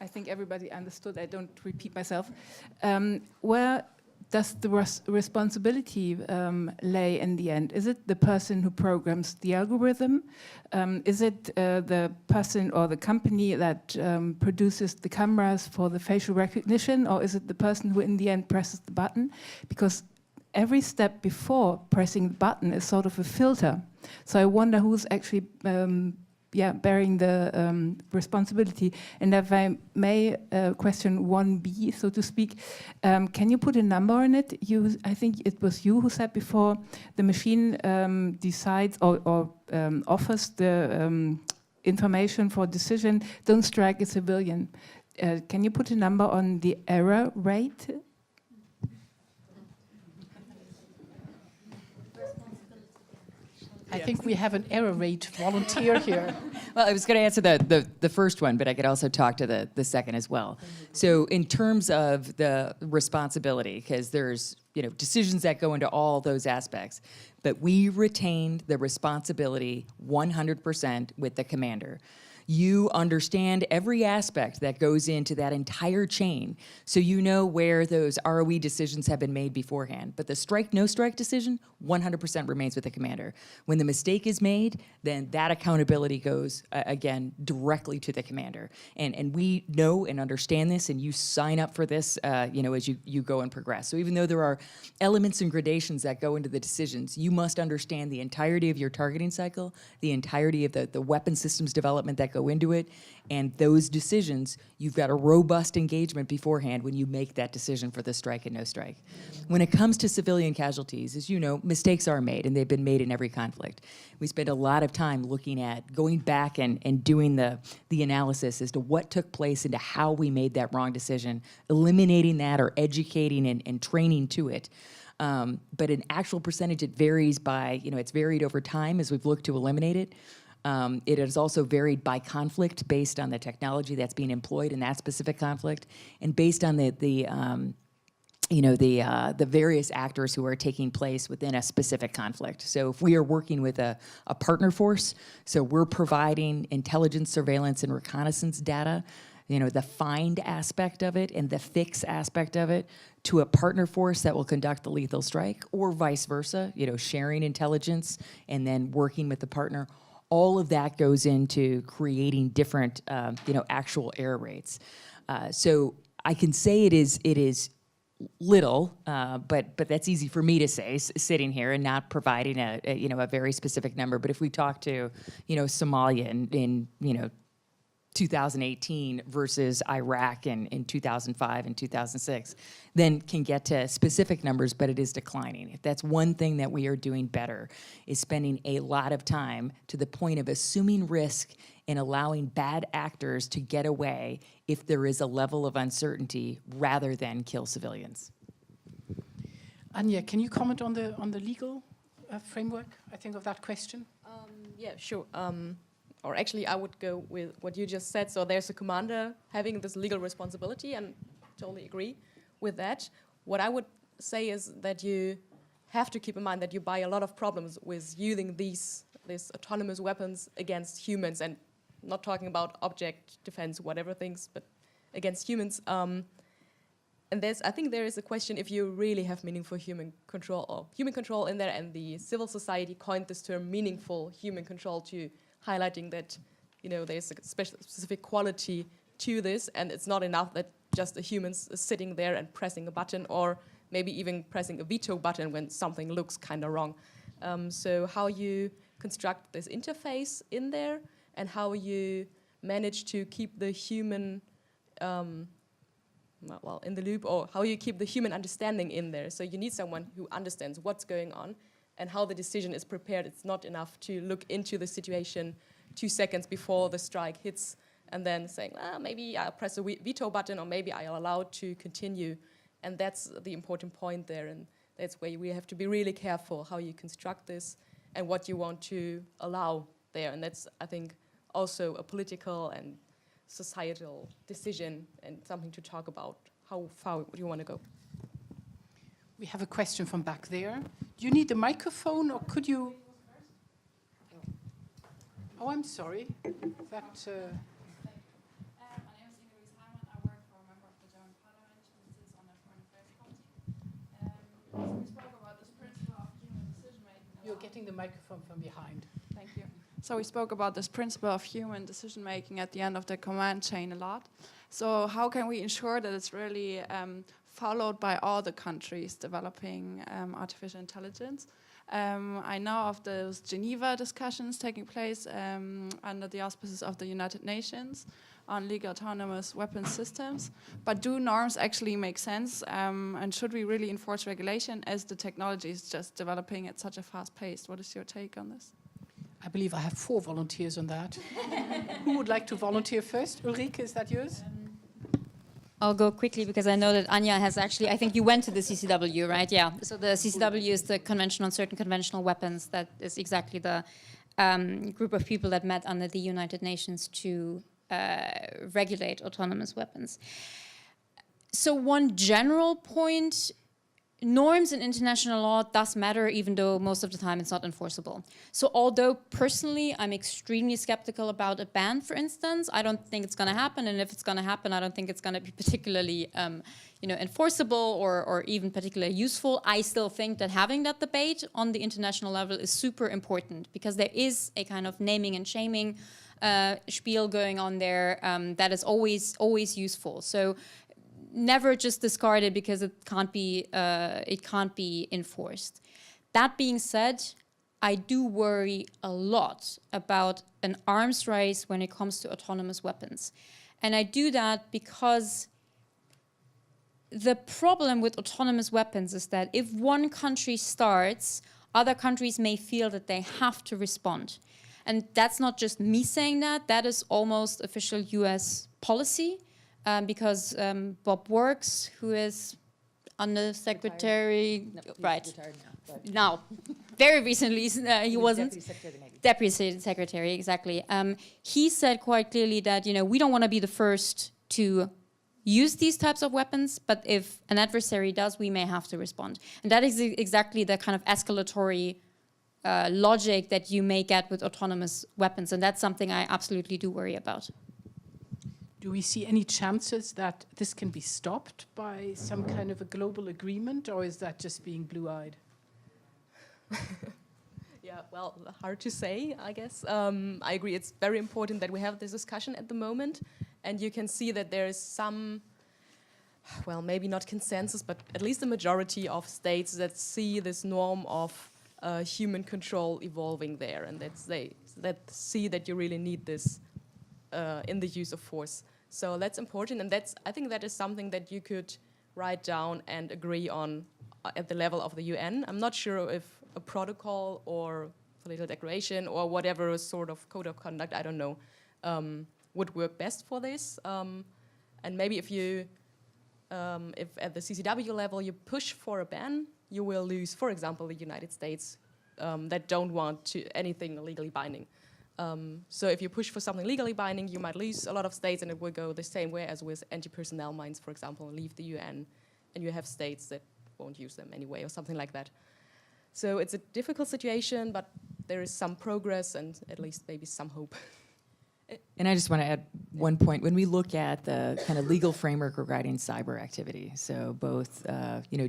I think everybody understood. I don't repeat myself. Where does the responsibility lay in the end? Is it the person who programs the algorithm? Is it the person or the company that produces the cameras for the facial recognition? Or is it the person who in the end presses the button? Because every step before pressing the button is sort of a filter. So I wonder who's actually bearing the responsibility. And if I may question 1B, so to speak, can you put a number on it? I think it was you who said before, the machine decides or offers the information for decision, don't strike a civilian. Can you put a number on the error rate? I think we have an error rate volunteer here. Well, I was going to answer the first one, but I could also talk to the second as well. So in terms of the responsibility, because there's decisions that go into all those aspects, but we retained the responsibility 100% with the commander. You understand every aspect that goes into that entire chain, so you know where those ROE decisions have been made beforehand. But the strike, no strike decision, 100% remains with the commander. When the mistake is made, then that accountability goes, again, directly to the commander. And we know and understand this, and you sign up for this, as you go and progress. So even though there are elements and gradations that go into the decisions, you must understand the entirety of your targeting cycle, the entirety of the weapon systems development that go into it, and those decisions, you've got a robust engagement beforehand when you make that decision for the strike and no strike. When it comes to civilian casualties, as you know, mistakes are made, and they've been made in every conflict. We spend a lot of time looking at going back and doing the analysis as to what took place and to how we made that wrong decision, eliminating that or educating and training to it. But in actual percentage, it varies by, it's varied over time as we've looked to eliminate it. It is also varied by conflict based on the technology that's being employed in that specific conflict, and based on the various actors who are taking place within a specific conflict. So if we are working with a partner force, so we're providing intelligence, surveillance, and reconnaissance data, the find aspect of it and the fix aspect of it, to a partner force that will conduct the lethal strike, or vice versa, sharing intelligence and then working with the partner. All of that goes into creating different, actual error rates. So I can say it is little, but that's easy for me to say, sitting here and not providing a very specific number. But if we talk to, Somalia in 2018 versus Iraq in 2005 and 2006, then can get to specific numbers, but it is declining. If that's one thing that we are doing better, is spending a lot of time to the point of assuming risk and allowing bad actors to get away if there is a level of uncertainty rather than kill civilians. Anja, can you comment on the legal framework, I think, of that question? Yeah, sure. Or actually, I would go with what you just said. So there's a commander having this legal responsibility, and totally agree with that. What I would say is that you have to keep in mind that you buy a lot of problems with using these autonomous weapons against humans, and not talking about object defense, whatever things, but against humans. And I think there is a question if you really have meaningful human control in there, and the civil society coined this term meaningful human control to highlighting that, there's a specific quality to this, and it's not enough that just a human is sitting there and pressing a button, or maybe even pressing a veto button when something looks kind of wrong. So how you construct this interface in there, and how you manage to keep the human in the loop, or how you keep the human understanding in there. So you need someone who understands what's going on and how the decision is prepared. It's not enough to look into the situation 2 seconds before the strike hits and then saying, maybe I'll press a veto button, or maybe I'll allow it to continue. And that's the important point there. And that's where we have to be really careful how you construct this and what you want to allow there. And that's, I think, also a political and societal decision, and something to talk about, how far you want to go. We have a question from back there. Do you need the microphone, or could you? Oh, I'm sorry. That. getting the microphone from behind. Thank you. So we spoke about this principle of human decision making at the end of the command chain a lot. So how can we ensure that it's really followed by all the countries developing artificial intelligence? I know of those Geneva discussions taking place under the auspices of the United Nations on legal autonomous weapons systems, but do norms actually make sense? And should we really enforce regulation as the technology is just developing at such a fast pace? What is your take on this? I believe I have 4 volunteers on that. Who would like to volunteer first? Ulrike, is that yours? I'll go quickly because I know that Anja has actually, I think you went to the CCW, right? Yeah. So the CCW is the Convention on Certain Conventional Weapons. That is exactly the group of people that met under the United Nations to regulate autonomous weapons. So one general point, norms in international law does matter, even though most of the time it's not enforceable. So although personally I'm extremely skeptical about a ban, for instance, I don't think it's going to happen, and if it's going to happen, I don't think it's going to be particularly enforceable or even particularly useful. I still think that having that debate on the international level is super important, because there is a kind of naming and shaming spiel going on there that is always useful. So never just discard it because it can't be enforced. That being said, I do worry a lot about an arms race when it comes to autonomous weapons. And I do that because the problem with autonomous weapons is that if one country starts, other countries may feel that they have to respond. And that's not just me saying that, that is almost official US policy. Because Bob Works, who is Undersecretary, right now, very recently he wasn't Deputy Secretary, exactly. He said quite clearly that we don't want to be the first to use these types of weapons, but if an adversary does, we may have to respond. And that is exactly the kind of escalatory logic that you may get with autonomous weapons, and that's something I absolutely do worry about. Do we see any chances that this can be stopped by some kind of a global agreement, or is that just being blue-eyed? Yeah, well, hard to say, I guess. I agree, it's very important that we have this discussion at the moment, and you can see that there is some, well, maybe not consensus, but at least a majority of states that see this norm of human control evolving there, and that see that you really need this in the use of force. So that's important, and I think that is something that you could write down and agree on at the level of the UN. I'm not sure if a protocol or political declaration or whatever sort of code of conduct, I don't know, would work best for this. And maybe if at the CCW level you push for a ban, you will lose, for example, the United States that don't want anything legally binding. So if you push for something legally binding, you might lose a lot of states, and it will go the same way as with anti-personnel mines, for example, and leave the UN, and you have states that won't use them anyway, or something like that. So it's a difficult situation, but there is some progress and at least maybe some hope. And I just want to add one point. When we look at the kind of legal framework regarding cyber activity, so both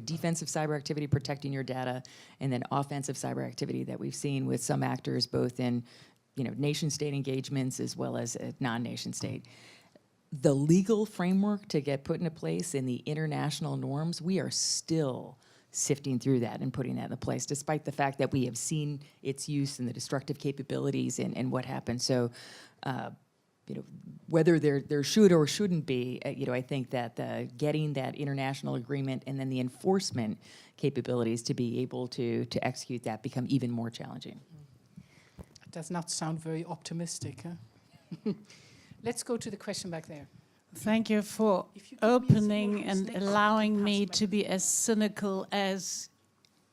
defensive cyber activity, protecting your data, and then offensive cyber activity that we've seen with some actors, both in nation-state engagements as well as non-nation state. The legal framework to get put into place in the international norms, we are still sifting through that and putting that into place, despite the fact that we have seen its use and the destructive capabilities and what happens. So, whether there should or shouldn't be, I think that getting that international agreement and then the enforcement capabilities to be able to execute that become even more challenging. Does not sound very optimistic, huh? Let's go to the question back there. Thank you for opening and allowing me to be as cynical as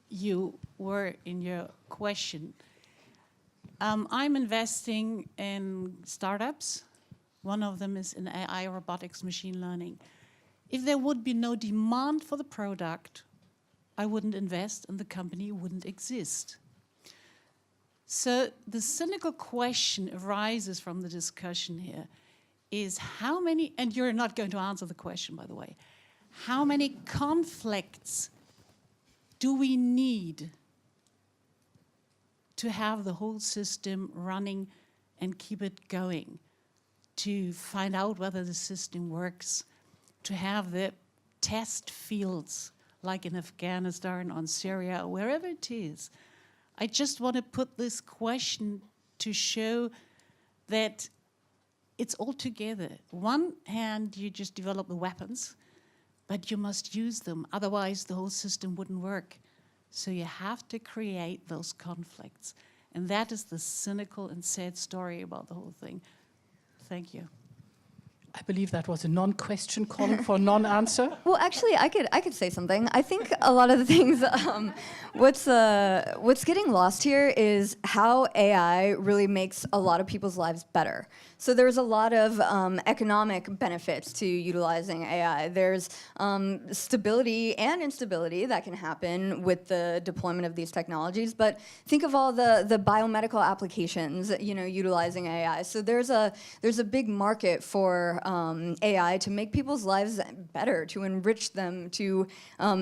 you were in your question. I'm investing in startups. One of them is in AI, robotics, machine learning. If there would be no demand for the product, I wouldn't invest and the company wouldn't exist. So the cynical question arises from the discussion here is how many, and you're not going to answer the question, by the way, how many conflicts do we need to have the whole system running and keep it going, to find out whether the system works, to have the test fields like in Afghanistan, on Syria, wherever it is. I just want to put this question to show that it's all together. One hand, you just develop the weapons, but you must use them, otherwise the whole system wouldn't work. So you have to create those conflicts. And that is the cynical and sad story about the whole thing. Thank you. I believe that was a non-question calling for a non-answer. Well, actually, I could say something. I think a lot of the things, what's getting lost here is how AI really makes a lot of people's lives better. So there's a lot of economic benefits to utilizing AI. There's stability and instability that can happen with the deployment of these technologies. But think of all the biomedical applications, utilizing AI. So there's a big market for AI to make people's lives better, to enrich them, to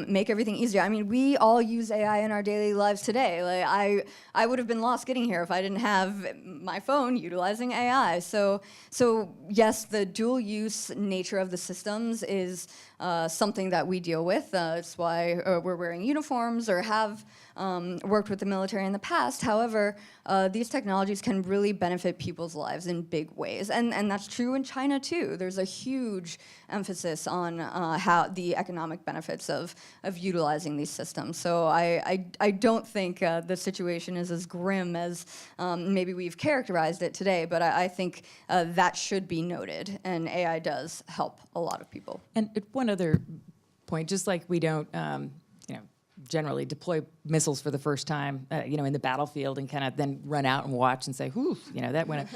make everything easier. I mean, we all use AI in our daily lives today. Like I would have been lost getting here if I didn't have my phone utilizing AI. So yes, the dual use nature of the systems is something that we deal with. It's why we're wearing uniforms or have worked with the military in the past. However, these technologies can really benefit people's lives in big ways. And that's true in China too. There's a huge emphasis on how the economic benefits of utilizing these systems. So I don't think the situation is as grim as maybe we've characterized it today, but I think that should be noted, and AI does help a lot of people. And one other point, just like we don't, generally deploy missiles for the first time, in the battlefield and kind of then run out and watch and say, whew, that went.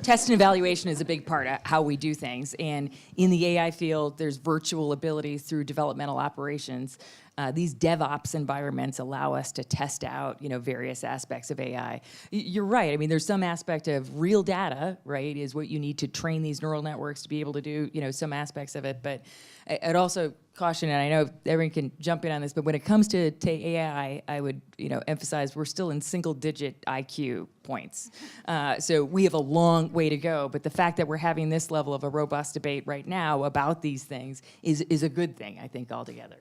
Test and evaluation is a big part of how we do things. And in the AI field, there's virtual abilities through developmental operations. These DevOps environments allow us to test out, various aspects of AI. You're right. I mean, there's some aspect of real data, right, is what you need to train these neural networks to be able to do, some aspects of it. But I'd also caution, and I know everyone can jump in on this, but when it comes to AI, I would, emphasize we're still in single-digit IQ points. So we have a long way to go. But the fact that we're having this level of a robust debate right now about these things is a good thing, I think, altogether.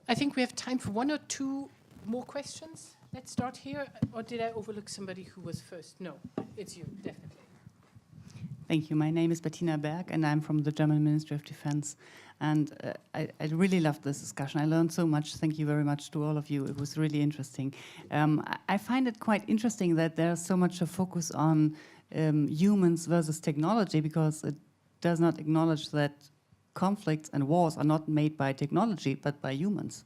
I think we have time for one or two more questions. Let's start here. Or did I overlook somebody who was first? No, it's you, definitely. Thank you. My name is Bettina Berg, and I'm from the German Ministry of Defense. And I really loved this discussion. I learned so much. Thank you very much to all of you. It was really interesting. I find it quite interesting that there's so much a focus on humans versus technology, because it does not acknowledge that conflicts and wars are not made by technology, but by humans.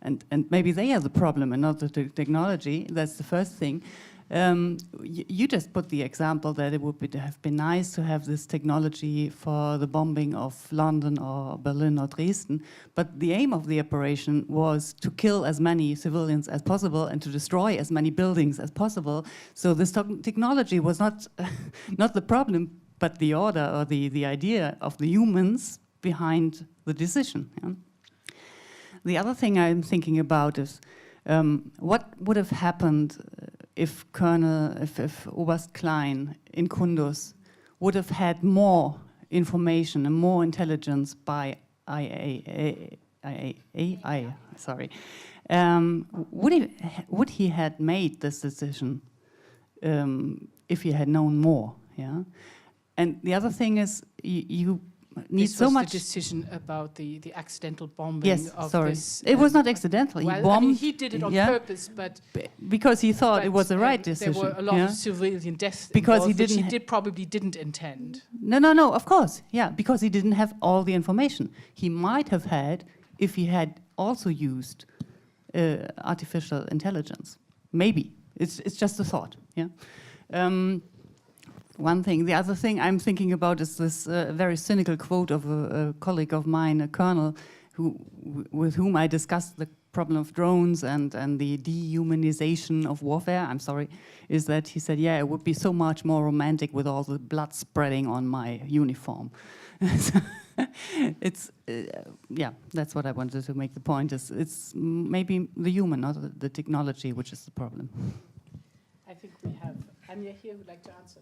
And maybe they are the problem and not the technology. That's the first thing. You just put the example that it would have been nice to have this technology for the bombing of London or Berlin or Dresden, but the aim of the operation was to kill as many civilians as possible and to destroy as many buildings as possible. So this technology was not the problem, but the order or the idea of the humans behind the decision. Yeah? The other thing I'm thinking about is what would have happened if Oberst Klein in Kunduz would have had more information and more intelligence by AI. Would he had made this decision if he had known more? Yeah. And the other thing is you need so much. The decision about the accidental bombing. Yes, of sorry. this. It was not accidental. Well, he bombed. I mean, he did it on purpose, but because he thought it was the right decision. There were a lot of civilian deaths because involved, he which he probably didn't intend. No, of course, yeah, because he didn't have all the information. He might have had if he had also used artificial intelligence. Maybe it's just a thought. Yeah. One thing. The other thing I'm thinking about is this very cynical quote of a colleague of mine, a colonel, with whom I discussed the problem of drones and the dehumanization of warfare. I'm sorry, is that he said, yeah, it would be so much more romantic with all the blood spreading on my uniform. it's yeah, that's what I wanted to make the point. Is it's maybe the human, not the technology, which is the problem. I think we have Anja here who would like to answer.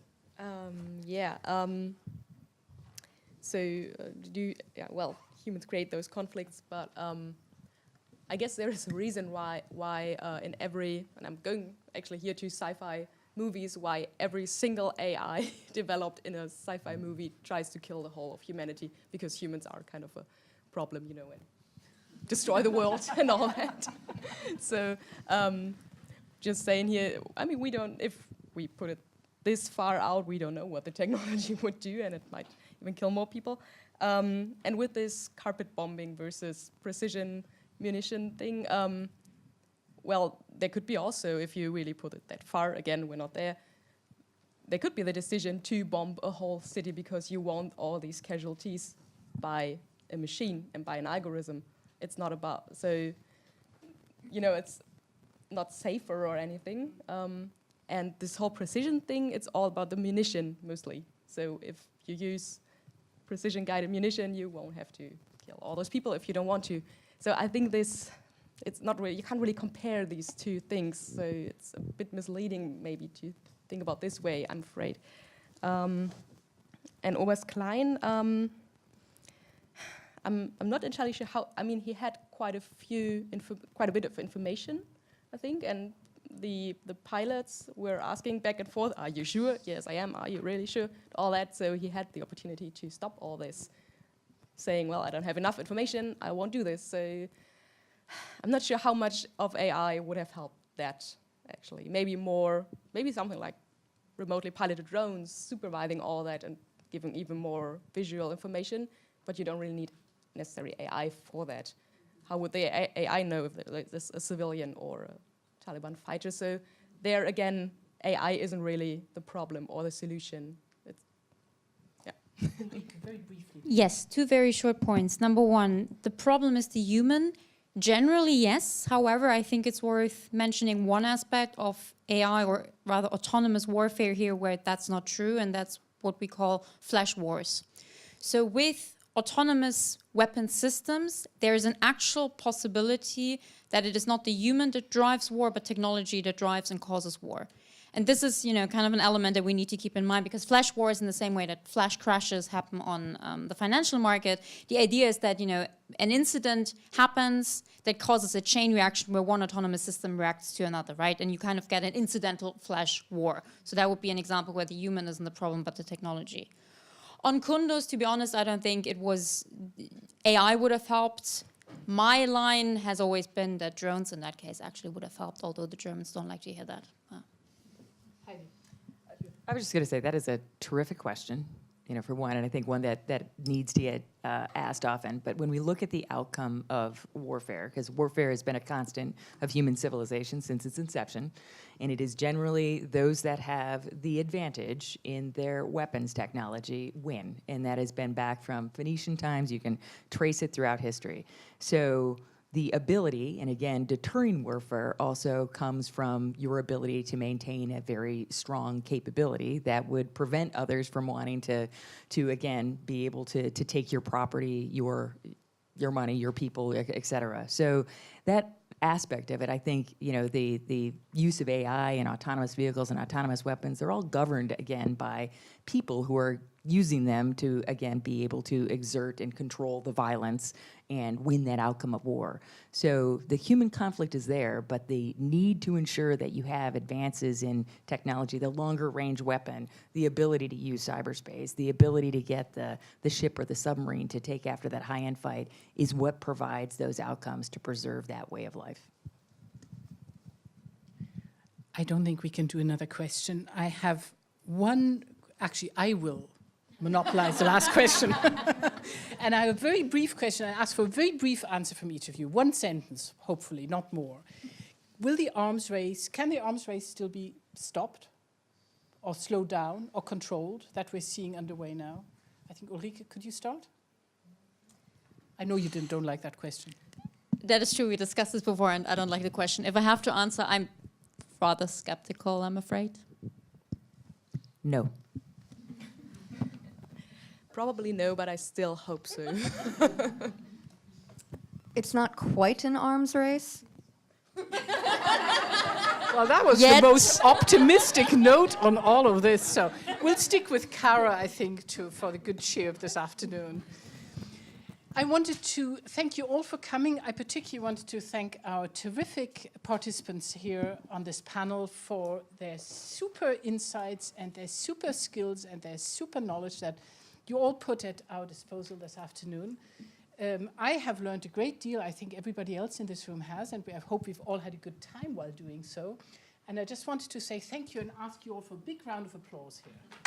Well, humans create those conflicts, but I guess there is a reason why in every, and I'm going actually here to sci-fi movies, why every single AI developed in a sci-fi movie tries to kill the whole of humanity, because humans are kind of a problem, and destroy the world and all that. So just saying here, I mean, we don't, if we put it this far out, we don't know what the technology would do, and it might even kill more people. And with this carpet bombing versus precision munition thing, well, there could be also, if you really put it that far, again, we're not there, there could be the decision to bomb a whole city because you want all these casualties by a machine and by an algorithm. It's not about, so, it's not safer or anything. And this whole precision thing, it's all about the munition, mostly. So if you use precision-guided munition, you won't have to kill all those people if you don't want to. So I think this, it's not really, you can't really compare these two things. So it's a bit misleading maybe to think about this way, I'm afraid. And Oberst Klein, I'm not entirely sure how, I mean, he had quite a bit of information, I think, and the pilots were asking back and forth, are you sure? Yes, I am. Are you really sure? All that, so he had the opportunity to stop all this, saying, well, I don't have enough information, I won't do this. So I'm not sure how much of AI would have helped that, actually. Maybe something like remotely piloted drones, supervising all that and giving even more visual information, but you don't really need necessary AI for that. How would the AI know if there's a civilian or a Taliban fighter? So there again, AI isn't really the problem or the solution. Very briefly. Yes, two very short points. Number one, the problem is the human. Generally, yes. However, I think it's worth mentioning one aspect of AI, or rather autonomous warfare here, where that's not true, and that's what we call flash wars. So with autonomous weapon systems, there is an actual possibility that it is not the human that drives war, but technology that drives and causes war. And this is, kind of an element that we need to keep in mind, because flash wars, in the same way that flash crashes happen on the financial market, the idea is that, an incident happens that causes a chain reaction where one autonomous system reacts to another, right? And you kind of get an incidental flash war. So that would be an example where the human isn't the problem, but the technology. On Kunduz, to be honest, I don't think it was, AI would have helped. My line has always been that drones in that case actually would have helped, although the Germans don't like to hear that. Heidi. I was just going to say that is a terrific question, for one, and I think one that needs to get asked often. But when we look at the outcome of warfare, because warfare has been a constant of human civilization since its inception, and it is generally those that have the advantage in their weapons technology win, and that has been back from Phoenician times. You can trace it throughout history. So the ability, and again, deterring warfare also comes from your ability to maintain a very strong capability that would prevent others from wanting to again, be able to take your property, your money, your people, et cetera. So that aspect of it, I think, the use of AI and autonomous vehicles and autonomous weapons, they're all governed, again, by people who are using them to, again, be able to exert and control the violence and win that outcome of war. So the human conflict is there, but the need to ensure that you have advances in technology, the longer range weapon, the ability to use cyberspace, the ability to get the ship or the submarine to take after that high-end fight is what provides those outcomes to preserve that way of life. I don't think we can do another question. I have one, actually I will monopolize the last question. And I have a very brief question. I ask for a very brief answer from each of you. One sentence, hopefully, not more. Can the arms race still be stopped or slowed down or controlled that we're seeing underway now? I think, Ulrike, could you start? I know you don't like that question. That is true. We discussed this before, and I don't like the question. If I have to answer, I'm rather skeptical, I'm afraid. No. Probably no, but I still hope so. It's not quite an arms race. Well, that was the most optimistic note on all of this. So we'll stick with Kara, I think, for the good cheer of this afternoon. I wanted to thank you all for coming. I particularly wanted to thank our terrific participants here on this panel for their super insights and their super skills and their super knowledge that you all put at our disposal this afternoon. I have learned a great deal. I think everybody else in this room has, and I hope we've all had a good time while doing so. And I just wanted to say thank you and ask you all for a big round of applause here.